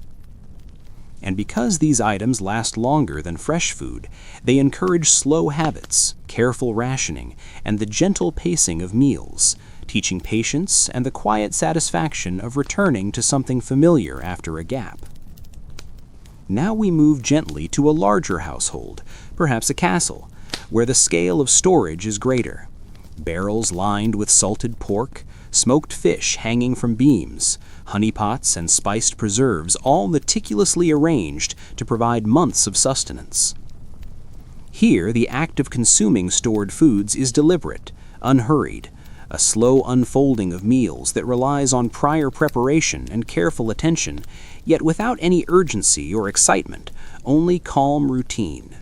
And because these items last longer than fresh food, they encourage slow habits, careful rationing, and the gentle pacing of meals, teaching patience and the quiet satisfaction of returning to something familiar after a gap. Now we move gently to a larger household, perhaps a castle, where the scale of storage is greater. Barrels lined with salted pork, smoked fish hanging from beams, honeypots and spiced preserves all meticulously arranged to provide months of sustenance. Here, the act of consuming stored foods is deliberate, unhurried, a slow unfolding of meals that relies on prior preparation and careful attention, yet without any urgency or excitement, only calm routine.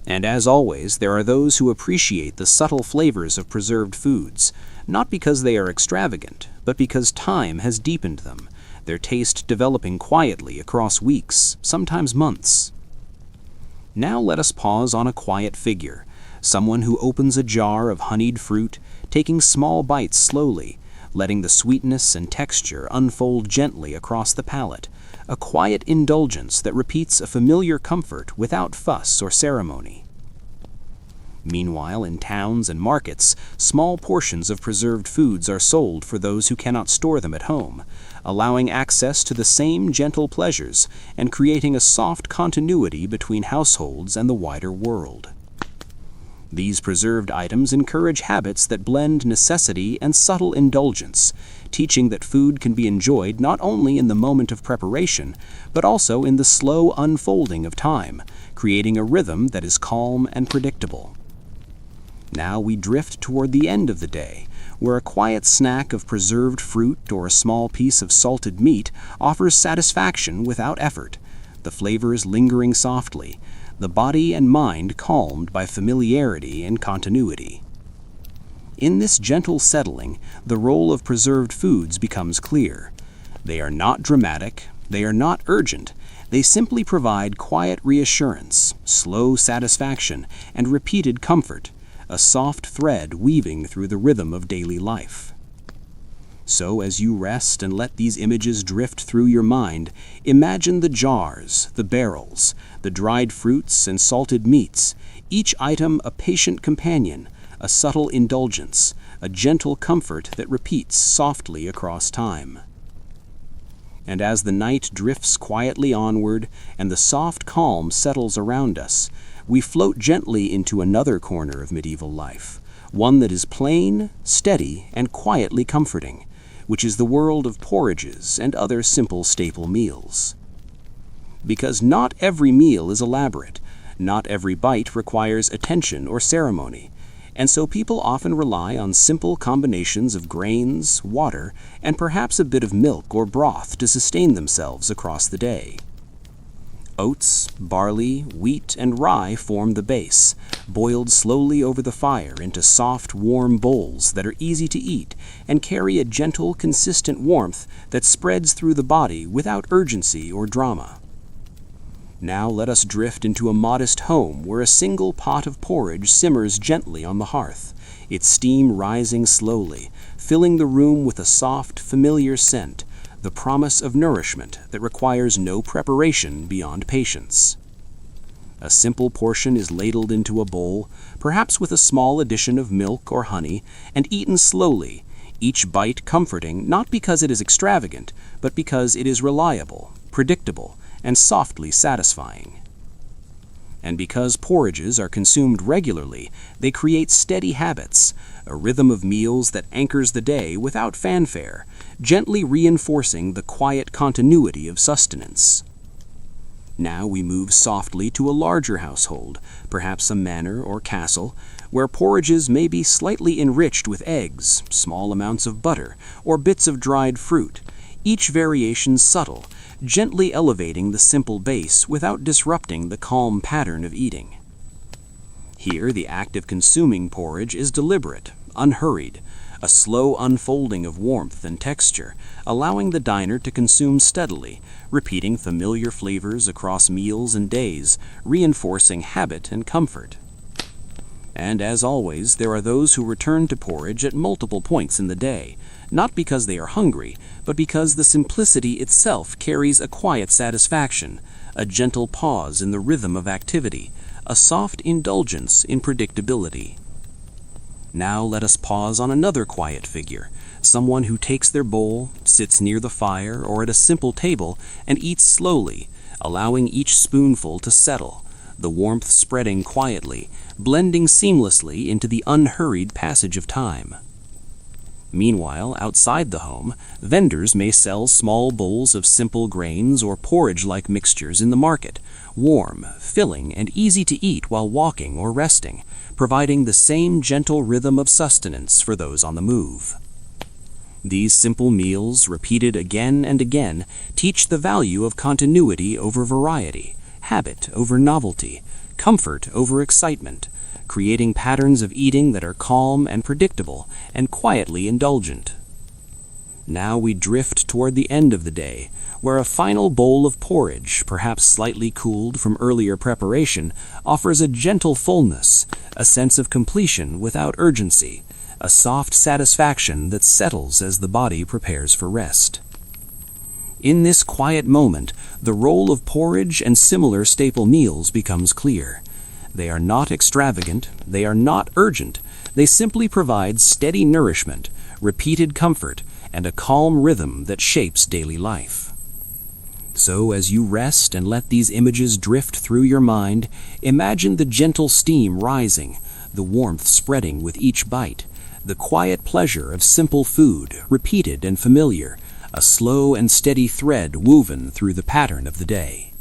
And as always, there are those who appreciate the subtle flavors of preserved foods, not because they are extravagant, but because time has deepened them, their taste developing quietly across weeks, sometimes months. Now let us pause on a quiet figure, someone who opens a jar of honeyed fruit, taking small bites slowly, letting the sweetness and texture unfold gently across the palate, a quiet indulgence that repeats a familiar comfort without fuss or ceremony. Meanwhile, in towns and markets, small portions of preserved foods are sold for those who cannot store them at home, allowing access to the same gentle pleasures and creating a soft continuity between households and the wider world. These preserved items encourage habits that blend necessity and subtle indulgence, teaching that food can be enjoyed not only in the moment of preparation, but also in the slow unfolding of time, creating a rhythm that is calm and predictable. Now we drift toward the end of the day, where a quiet snack of preserved fruit or a small piece of salted meat offers satisfaction without effort, the flavors lingering softly, the body and mind calmed by familiarity and continuity. In this gentle settling, the role of preserved foods becomes clear. They are not dramatic, they are not urgent, they simply provide quiet reassurance, slow satisfaction, and repeated comfort, a soft thread weaving through the rhythm of daily life. So as you rest and let these images drift through your mind, imagine the jars, the barrels, the dried fruits and salted meats, each item a patient companion, a subtle indulgence, a gentle comfort that repeats softly across time. And as the night drifts quietly onward and the soft calm settles around us, we float gently into another corner of medieval life, one that is plain, steady, and quietly comforting, which is the world of porridges and other simple staple meals. Because not every meal is elaborate, not every bite requires attention or ceremony, and so people often rely on simple combinations of grains, water, and perhaps a bit of milk or broth to sustain themselves across the day. Oats, barley, wheat, and rye form the base, boiled slowly over the fire into soft, warm bowls that are easy to eat and carry a gentle, consistent warmth that spreads through the body without urgency or drama. Now let us drift into a modest home where a single pot of porridge simmers gently on the hearth, its steam rising slowly, filling the room with a soft, familiar scent, the promise of nourishment that requires no preparation beyond patience. A simple portion is ladled into a bowl, perhaps with a small addition of milk or honey, and eaten slowly, each bite comforting not because it is extravagant, but because it is reliable, predictable, and softly satisfying. And because porridges are consumed regularly, they create steady habits, a rhythm of meals that anchors the day without fanfare, gently reinforcing the quiet continuity of sustenance. Now we move softly to a larger household, perhaps a manor or castle, where porridges may be slightly enriched with eggs, small amounts of butter, or bits of dried fruit, each variation subtle, gently elevating the simple base without disrupting the calm pattern of eating. Here, the act of consuming porridge is deliberate, unhurried, a slow unfolding of warmth and texture, allowing the diner to consume steadily, repeating familiar flavors across meals and days, reinforcing habit and comfort. And as always, there are those who return to porridge at multiple points in the day, not because they are hungry, but because the simplicity itself carries a quiet satisfaction, a gentle pause in the rhythm of activity, a soft indulgence in predictability. Now let us pause on another quiet figure, someone who takes their bowl, sits near the fire or at a simple table, and eats slowly, allowing each spoonful to settle, the warmth spreading quietly, blending seamlessly into the unhurried passage of time. Meanwhile, outside the home, vendors may sell small bowls of simple grains or porridge-like mixtures in the market, warm, filling, and easy to eat while walking or resting, providing the same gentle rhythm of sustenance for those on the move. These simple meals, repeated again and again, teach the value of continuity over variety, habit over novelty, comfort over excitement, creating patterns of eating that are calm and predictable and quietly indulgent. Now we drift toward the end of the day, where a final bowl of porridge, perhaps slightly cooled from earlier preparation, offers a gentle fullness, a sense of completion without urgency, a soft satisfaction that settles as the body prepares for rest. In this quiet moment, the role of porridge and similar staple meals becomes clear. They are not extravagant, they are not urgent, they simply provide steady nourishment, repeated comfort, and a calm rhythm that shapes daily life. So as you rest and let these images drift through your mind, imagine the gentle steam rising, the warmth spreading with each bite, the quiet pleasure of simple food, repeated and familiar, a slow and steady thread woven through the pattern of the day.